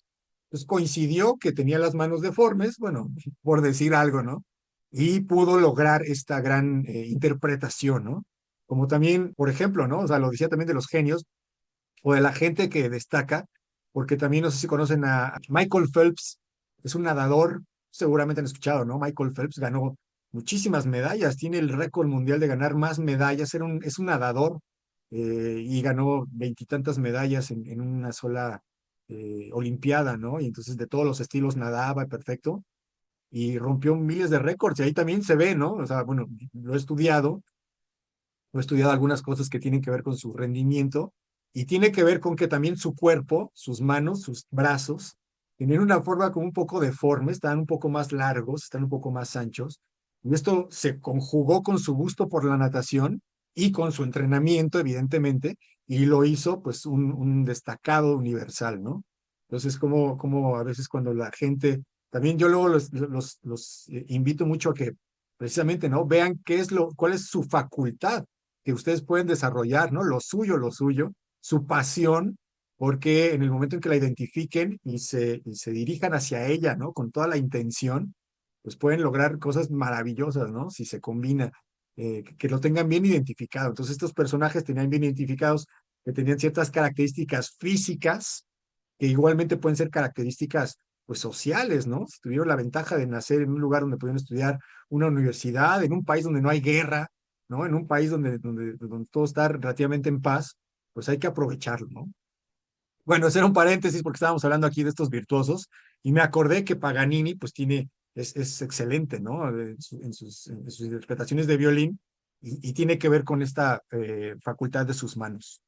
Entonces coincidió que tenía las manos deformes, bueno, por decir algo, ¿no? Y pudo lograr esta gran interpretación, ¿no? Como también, por ejemplo, ¿no? O sea, lo decía también de los genios o de la gente que destaca, porque también no sé si conocen a Michael Phelps, es un nadador, seguramente han escuchado, ¿no? Michael Phelps ganó muchísimas medallas, tiene el récord mundial de ganar más medallas, es un nadador y ganó veintitantas medallas en una sola olimpiada, ¿no? Y entonces de todos los estilos nadaba perfecto y rompió miles de récords y ahí también se ve, ¿no? O sea, bueno, he estudiado algunas cosas que tienen que ver con su rendimiento y tiene que ver con que también su cuerpo, sus manos, sus brazos, tienen una forma como un poco deforme, están un poco más largos, están un poco más anchos. Y esto se conjugó con su gusto por la natación y con su entrenamiento, evidentemente, y lo hizo pues un destacado universal, ¿no? Entonces, como a veces cuando la gente, también yo luego los invito mucho a que precisamente, ¿no? Vean cuál es su facultad que ustedes pueden desarrollar, ¿no? Lo suyo, su pasión, porque en el momento en que la identifiquen y se dirijan hacia ella, ¿no? Con toda la intención, pues pueden lograr cosas maravillosas, ¿no? Si se combina, que lo tengan bien identificado. Entonces estos personajes tenían bien identificados que tenían ciertas características físicas, que igualmente pueden ser características pues sociales, ¿no? Si tuvieron la ventaja de nacer en un lugar donde pudieron estudiar una universidad, en un país donde no hay guerra, ¿no? En un país donde todo está relativamente en paz, pues hay que aprovecharlo, ¿no? Bueno, ese era un paréntesis porque estábamos hablando aquí de estos virtuosos y me acordé que Paganini pues es excelente, ¿no? En sus interpretaciones de violín y tiene que ver con esta facultad de sus manos.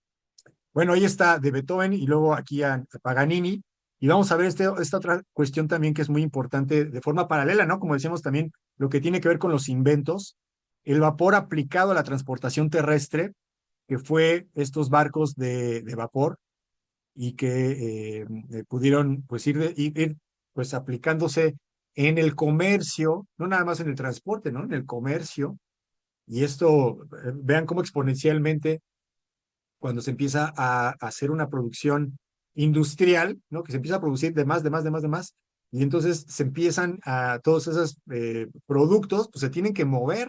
Bueno, ahí está de Beethoven y luego aquí a Paganini. Y vamos a ver esta otra cuestión también que es muy importante de forma paralela, ¿no? Como decíamos también, lo que tiene que ver con los inventos, el vapor aplicado a la transportación terrestre, que fue estos barcos de vapor y que pudieron pues ir pues aplicándose en el comercio, no nada más en el transporte, ¿no? En el comercio. Y esto, vean cómo exponencialmente cuando se empieza a hacer una producción industrial, ¿no? Que se empieza a producir de más, y entonces se empiezan a todos esos productos, pues se tienen que mover,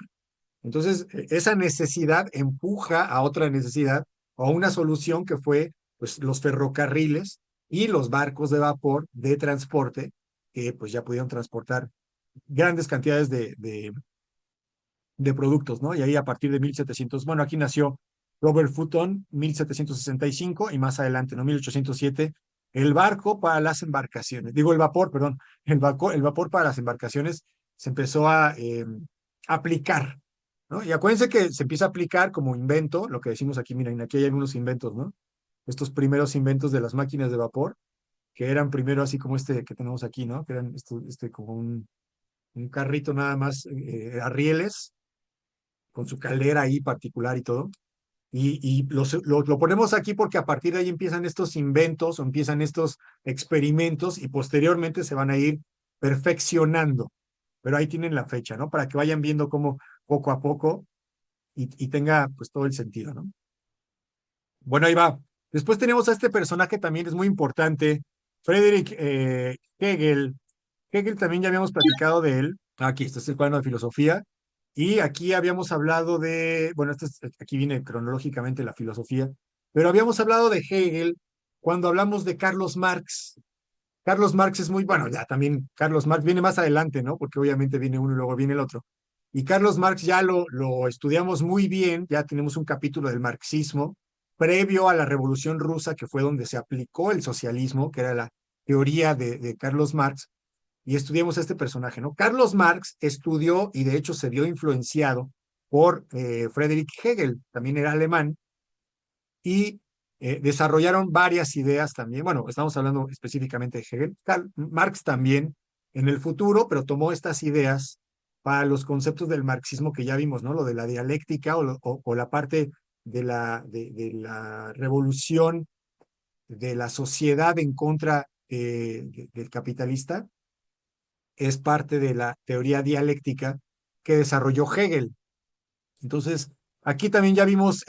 Entonces, esa necesidad empuja a otra necesidad o a una solución que fue pues, los ferrocarriles y los barcos de vapor de transporte que pues ya pudieron transportar grandes cantidades de productos, ¿no? Y ahí a partir de 1700, bueno, aquí nació Robert Fulton, 1765, y más adelante, ¿no? 1807, el barco para las embarcaciones, digo el vapor, perdón, el vapor para las embarcaciones se empezó a aplicar, ¿no? Y acuérdense que se empieza a aplicar como invento, lo que decimos aquí, miren, aquí hay algunos inventos, ¿no? Estos primeros inventos de las máquinas de vapor, que eran primero así como este que tenemos aquí, ¿no? Que eran como un carrito nada más a rieles, con su caldera ahí particular y todo. Y lo ponemos aquí porque a partir de ahí empiezan estos inventos o empiezan estos experimentos y posteriormente se van a ir perfeccionando. Pero ahí tienen la fecha, ¿no? Para que vayan viendo cómo poco a poco y tenga pues todo el sentido, ¿no? Bueno, ahí va. Después tenemos a este personaje también, es muy importante, Friedrich Hegel. Hegel también ya habíamos platicado de él. Aquí, este es el cuaderno de filosofía. Y aquí habíamos hablado de, bueno, aquí viene cronológicamente la filosofía, pero habíamos hablado de Hegel cuando hablamos de Carlos Marx. Carlos Marx es muy, bueno, ya también Carlos Marx viene más adelante, ¿no? Porque obviamente viene uno y luego viene el otro. Y Carlos Marx ya lo estudiamos muy bien, ya tenemos un capítulo del marxismo previo a la Revolución Rusa, que fue donde se aplicó el socialismo, que era la teoría de Carlos Marx, y estudiamos a este personaje, ¿no? Carlos Marx estudió y de hecho se vio influenciado por Friedrich Hegel, también era alemán, y desarrollaron varias ideas también. Bueno, estamos hablando específicamente de Hegel. Marx también en el futuro, pero tomó estas ideas para los conceptos del marxismo que ya vimos, ¿no? Lo de la dialéctica o la parte de la revolución de la sociedad en contra del capitalista, es parte de la teoría dialéctica que desarrolló Hegel. Entonces, aquí también ya vimos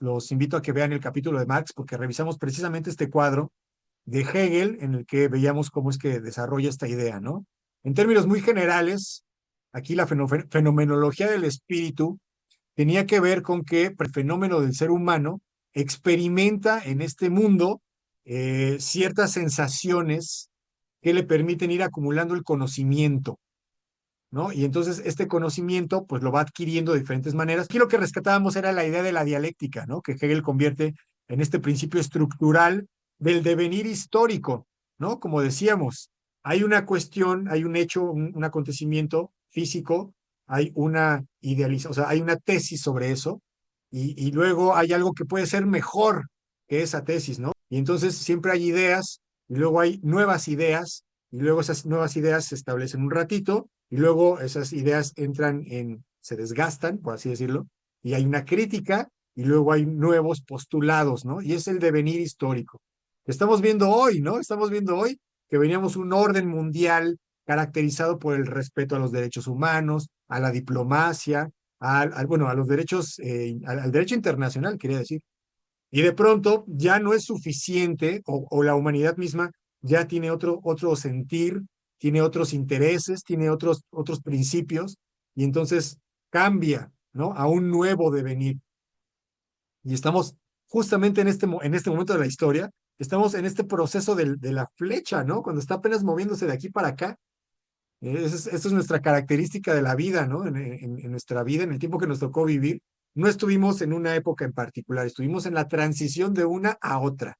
los invito a que vean el capítulo de Marx porque revisamos precisamente este cuadro de Hegel en el que veíamos cómo es que desarrolla esta idea, ¿no? En términos muy generales, aquí la fenomenología del espíritu tenía que ver con que el fenómeno del ser humano experimenta en este mundo ciertas sensaciones que le permiten ir acumulando el conocimiento, ¿no? Y entonces este conocimiento pues lo va adquiriendo de diferentes maneras. Aquí lo que rescatábamos era la idea de la dialéctica, ¿no? Que Hegel convierte en este principio estructural del devenir histórico, ¿no? Como decíamos, hay una cuestión, hay un hecho, un acontecimiento físico, hay una idealización, o sea, hay una tesis sobre eso, y luego hay algo que puede ser mejor que esa tesis, ¿no? Y entonces siempre hay ideas, y luego hay nuevas ideas, y luego esas nuevas ideas se establecen un ratito, y luego esas ideas se desgastan, por así decirlo, y hay una crítica, y luego hay nuevos postulados, ¿no? Y es el devenir histórico. Estamos viendo hoy, ¿no? Estamos viendo hoy que veníamos un orden mundial caracterizado por el respeto a los derechos humanos, a la diplomacia, bueno, a los derechos, al derecho internacional, quería decir. Y de pronto ya no es suficiente, o la humanidad misma ya tiene otro sentir, tiene otros intereses, tiene otros principios, y entonces cambia, ¿no? A un nuevo devenir. Y estamos justamente en este momento de la historia, estamos en este proceso de la flecha, ¿no? Cuando está apenas moviéndose de aquí para acá. Esa es nuestra característica de la vida, ¿no? En nuestra vida, en el tiempo que nos tocó vivir, no estuvimos en una época en particular, estuvimos en la transición de una a otra,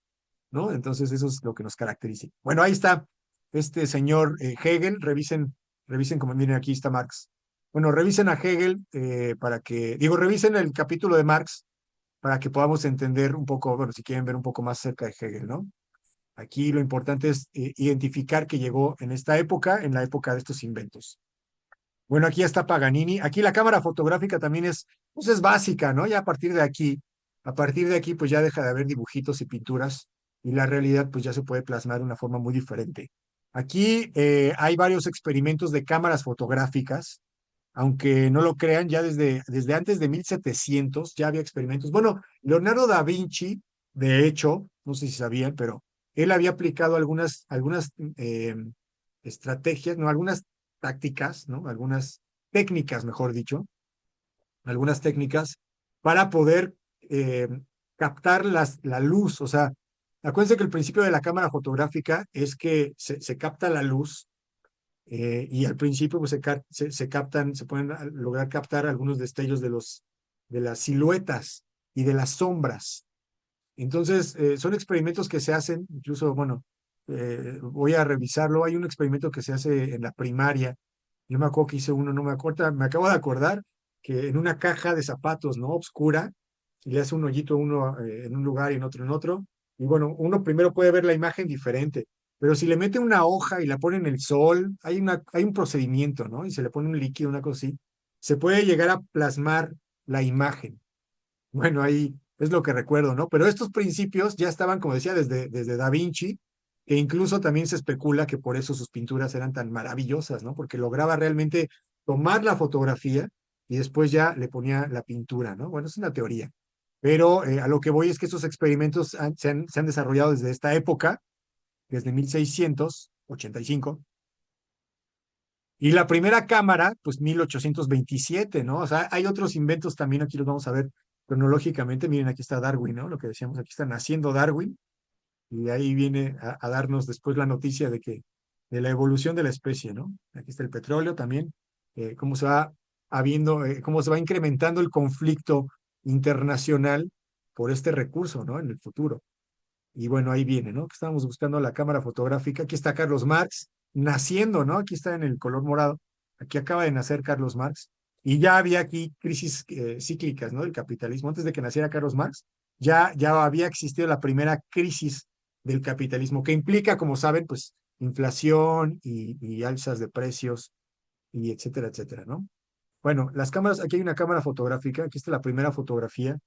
¿no? Entonces eso es lo que nos caracteriza. Bueno, ahí está este señor Hegel, revisen como miren, aquí está Marx. Bueno, revisen a Hegel revisen el capítulo de Marx para que podamos entender un poco, bueno, si quieren ver un poco más cerca de Hegel, ¿no? Aquí lo importante es identificar que llegó en esta época, en la época de estos inventos. Bueno, aquí ya está Paganini. Aquí la cámara fotográfica también pues es básica, ¿no? Ya a partir de aquí, pues ya deja de haber dibujitos y pinturas y la realidad, pues ya se puede plasmar de una forma muy diferente. Aquí hay varios experimentos de cámaras fotográficas, aunque no lo crean, ya desde antes de 1700 ya había experimentos. Bueno, Leonardo da Vinci, de hecho, no sé si sabían, pero él había aplicado algunas estrategias, no, algunas tácticas, ¿no? Algunas técnicas, mejor dicho, algunas técnicas para poder captar la luz. O sea, acuérdense que el principio de la cámara fotográfica es que se capta la luz y al principio pues, se captan, se pueden lograr captar algunos destellos de las siluetas y de las sombras. Entonces, son experimentos que se hacen, incluso, bueno, voy a revisarlo. Hay un experimento que se hace en la primaria. Yo me acuerdo que hice uno, no me acuerdo, me acabo de acordar que en una caja de zapatos, ¿no? Obscura, y le hace un hoyito uno en un lugar y en otro en otro. Y bueno, uno primero puede ver la imagen diferente, pero si le mete una hoja y la pone en el sol, hay un procedimiento, ¿no? Y se le pone un líquido, una cosa así, se puede llegar a plasmar la imagen. Bueno, ahí es lo que recuerdo, ¿no? Pero estos principios ya estaban, como decía, desde Da Vinci, que incluso también se especula que por eso sus pinturas eran tan maravillosas, ¿no? Porque lograba realmente tomar la fotografía y después ya le ponía la pintura, ¿no? Bueno, es una teoría. Pero a lo que voy es que estos experimentos se han desarrollado desde esta época, desde 1685, y la primera cámara, pues 1827, ¿no? O sea, hay otros inventos también, aquí los vamos a ver cronológicamente. Miren, aquí está Darwin, ¿no? Lo que decíamos, aquí está naciendo Darwin, y ahí viene a darnos después la noticia de la evolución de la especie, ¿no? Aquí está el petróleo también, cómo se va habiendo, cómo se va incrementando el conflicto internacional por este recurso, ¿no? En el futuro. Y bueno, ahí viene, ¿no? Que estábamos buscando la cámara fotográfica. Aquí está Carlos Marx naciendo, ¿no? Aquí está en el color morado. Aquí acaba de nacer Carlos Marx. Y ya había aquí crisis cíclicas, ¿no? Del capitalismo. Antes de que naciera Carlos Marx, ya había existido la primera crisis del capitalismo, que implica, como saben, pues inflación y alzas de precios y etcétera, etcétera, ¿no? Bueno, las cámaras, aquí hay una cámara fotográfica. Aquí está la primera fotografía.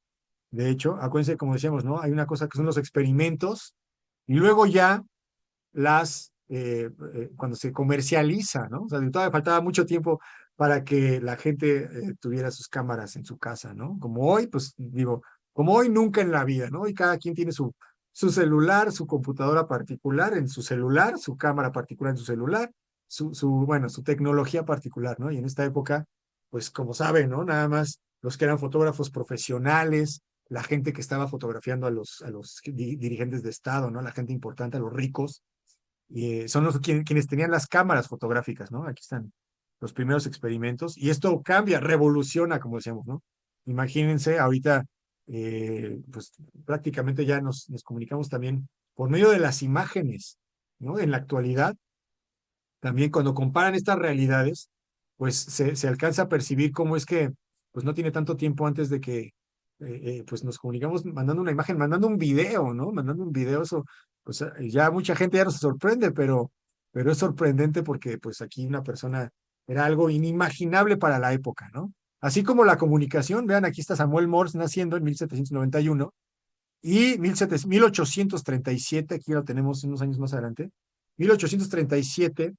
De hecho, acuérdense, como decíamos, ¿no? Hay una cosa que son los experimentos y luego ya cuando se comercializa, ¿no? O sea, todavía faltaba mucho tiempo para que la gente tuviera sus cámaras en su casa, ¿no? Como hoy, pues digo, como hoy nunca en la vida, ¿no? Y cada quien tiene su celular, su computadora particular en su celular, su cámara particular en su celular, bueno, su tecnología particular, ¿no? Y en esta época, pues como saben, ¿no? Nada más los que eran fotógrafos profesionales, la gente que estaba fotografiando a los dirigentes de Estado, ¿no? La gente importante, a los ricos, y son quienes tenían las cámaras fotográficas, ¿no? Aquí están los primeros experimentos, y esto cambia, revoluciona, como decíamos, ¿no? Imagínense, ahorita, pues prácticamente ya nos comunicamos también por medio de las imágenes, ¿no? En la actualidad, también cuando comparan estas realidades, pues se alcanza a percibir cómo es que pues no tiene tanto tiempo antes de que pues nos comunicamos mandando una imagen, mandando un video, ¿no? Mandando un video, eso, pues ya mucha gente ya no se sorprende, pero es sorprendente porque pues aquí una persona era algo inimaginable para la época, ¿no? Así como la comunicación, vean, aquí está Samuel Morse naciendo en 1791 y 1837, aquí lo tenemos unos años más adelante, 1837,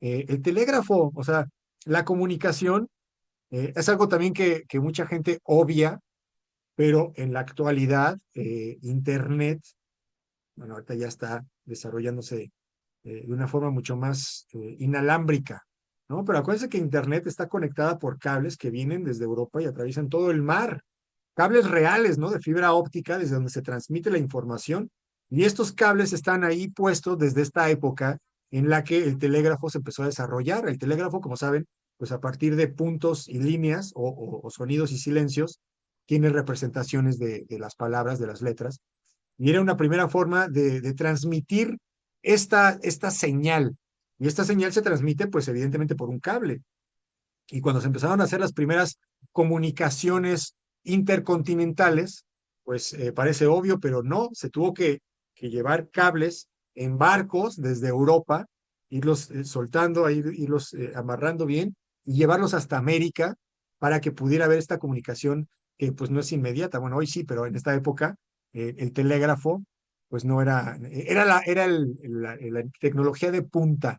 el telégrafo, o sea, la comunicación es algo también que mucha gente obvia, pero en la actualidad, Internet, bueno, ahorita ya está desarrollándose de una forma mucho más inalámbrica, ¿no? Pero acuérdense que Internet está conectada por cables que vienen desde Europa y atraviesan todo el mar, cables reales, ¿no? De fibra óptica, desde donde se transmite la información. Y estos cables están ahí puestos desde esta época en la que el telégrafo se empezó a desarrollar. El telégrafo, como saben, pues a partir de puntos y líneas o sonidos y silencios, tiene representaciones de las palabras, de las letras. Y era una primera forma de transmitir esta señal. Y esta señal se transmite, pues evidentemente, por un cable. Y cuando se empezaron a hacer las primeras comunicaciones intercontinentales, pues parece obvio, pero no, se tuvo que llevar cables en barcos desde Europa, irlos soltando, irlos amarrando bien y llevarlos hasta América para que pudiera haber esta comunicación que pues no es inmediata. Bueno, hoy sí, pero en esta época el telégrafo pues no era la tecnología de punta,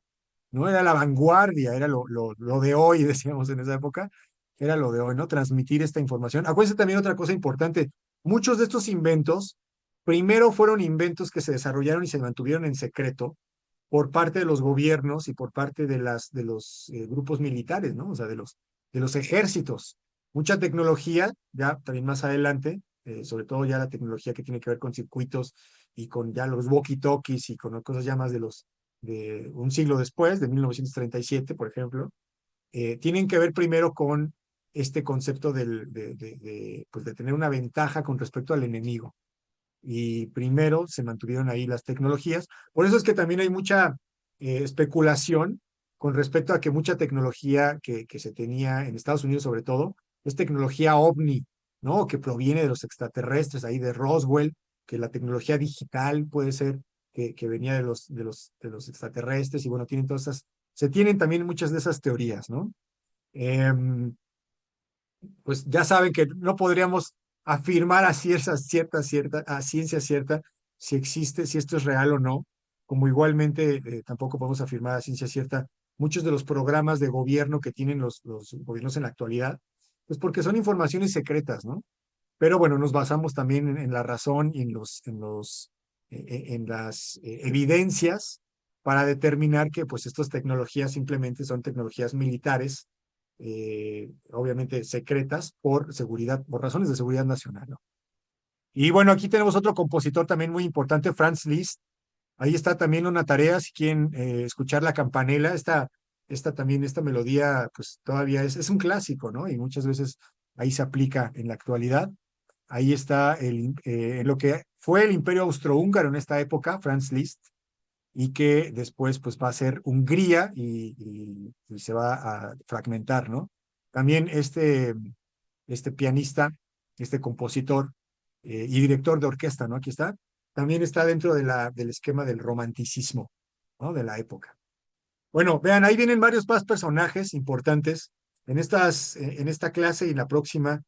¿no? Era la vanguardia, era lo de hoy, decíamos en esa época, era lo de hoy, ¿no? Transmitir esta información. Acuérdense también otra cosa importante, muchos de estos inventos, primero fueron inventos que se desarrollaron y se mantuvieron en secreto por parte de los gobiernos y por parte de los grupos militares, ¿no? O sea, de los ejércitos. mucha tecnología, ya también más adelante, sobre todo ya la tecnología que tiene que ver con circuitos y con ya los walkie-talkies y con cosas ya más de un siglo después, de 1937, por ejemplo, tienen que ver primero con este concepto pues de tener una ventaja con respecto al enemigo. Y primero se mantuvieron ahí las tecnologías. Por eso es que también hay mucha especulación con respecto a que mucha tecnología que se tenía en Estados Unidos sobre todo es tecnología ovni, ¿no? Que proviene de los extraterrestres, ahí de Roswell, que la tecnología digital puede ser que venía de los extraterrestres y bueno, tienen todas esas, se tienen también muchas de esas teorías, ¿no? Pues ya saben que no podríamos afirmar a ciencia cierta si existe, si esto es real o no, como igualmente tampoco podemos afirmar a ciencia cierta muchos de los programas de gobierno que tienen los gobiernos en la actualidad, pues porque son informaciones secretas, ¿no? Pero bueno, nos basamos también en la razón y en las evidencias para determinar que pues estas tecnologías simplemente son tecnologías militares, obviamente secretas por seguridad, por razones de seguridad nacional, ¿no? Y bueno, aquí tenemos otro compositor también muy importante, Franz Liszt. Ahí está también una tarea, si quieren escuchar la campanela, esta melodía, pues todavía es un clásico, ¿no? Y muchas veces ahí se aplica en la actualidad. Ahí está lo que fue el Imperio Austrohúngaro en esta época, Franz Liszt, y que después pues va a ser Hungría y se va a fragmentar, ¿no? También este pianista, este compositor y director de orquesta, ¿no? Aquí está, también está dentro del esquema del romanticismo, ¿no? De la época. Bueno, vean, ahí vienen varios más personajes importantes. En esta clase y en la próxima,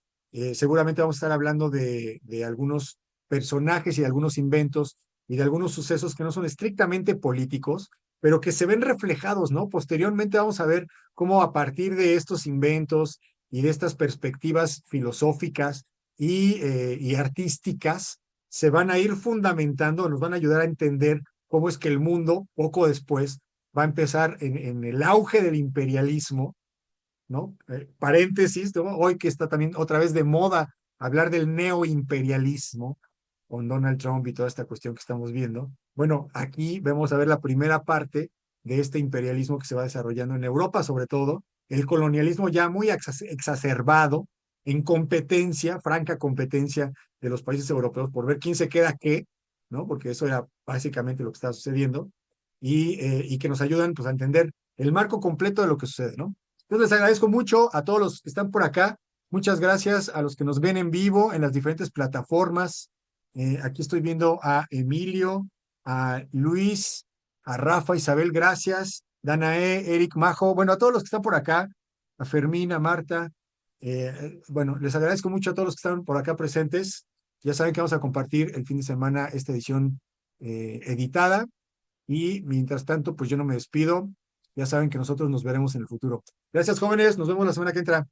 seguramente vamos a estar hablando de algunos personajes y de algunos inventos y de algunos sucesos que no son estrictamente políticos, pero que se ven reflejados, ¿no? Posteriormente vamos a ver cómo a partir de estos inventos y de estas perspectivas filosóficas y artísticas se van a ir fundamentando, nos van a ayudar a entender cómo es que el mundo, poco después, va a empezar en el auge del imperialismo, ¿no? Paréntesis, ¿no? Hoy que está también otra vez de moda hablar del neoimperialismo con Donald Trump y toda esta cuestión que estamos viendo. Bueno, aquí vamos a ver la primera parte de este imperialismo que se va desarrollando en Europa, sobre todo, el colonialismo ya muy exacerbado en competencia, franca competencia de los países europeos por ver quién se queda qué, ¿no? Porque eso era básicamente lo que estaba sucediendo y que nos ayudan pues, a entender el marco completo de lo que sucede, ¿no? Entonces les agradezco mucho a todos los que están por acá. Muchas gracias a los que nos ven en vivo en las diferentes plataformas. Aquí estoy viendo a Emilio, a Luis, a Rafa, Isabel, gracias. Danae, Eric, Majo, bueno, a todos los que están por acá, a Fermín, a Marta. Bueno, les agradezco mucho a todos los que están por acá presentes. Ya saben que vamos a compartir el fin de semana esta edición editada. Y mientras tanto, pues yo no me despido. Ya saben que nosotros nos veremos en el futuro. Gracias, jóvenes. Nos vemos la semana que entra.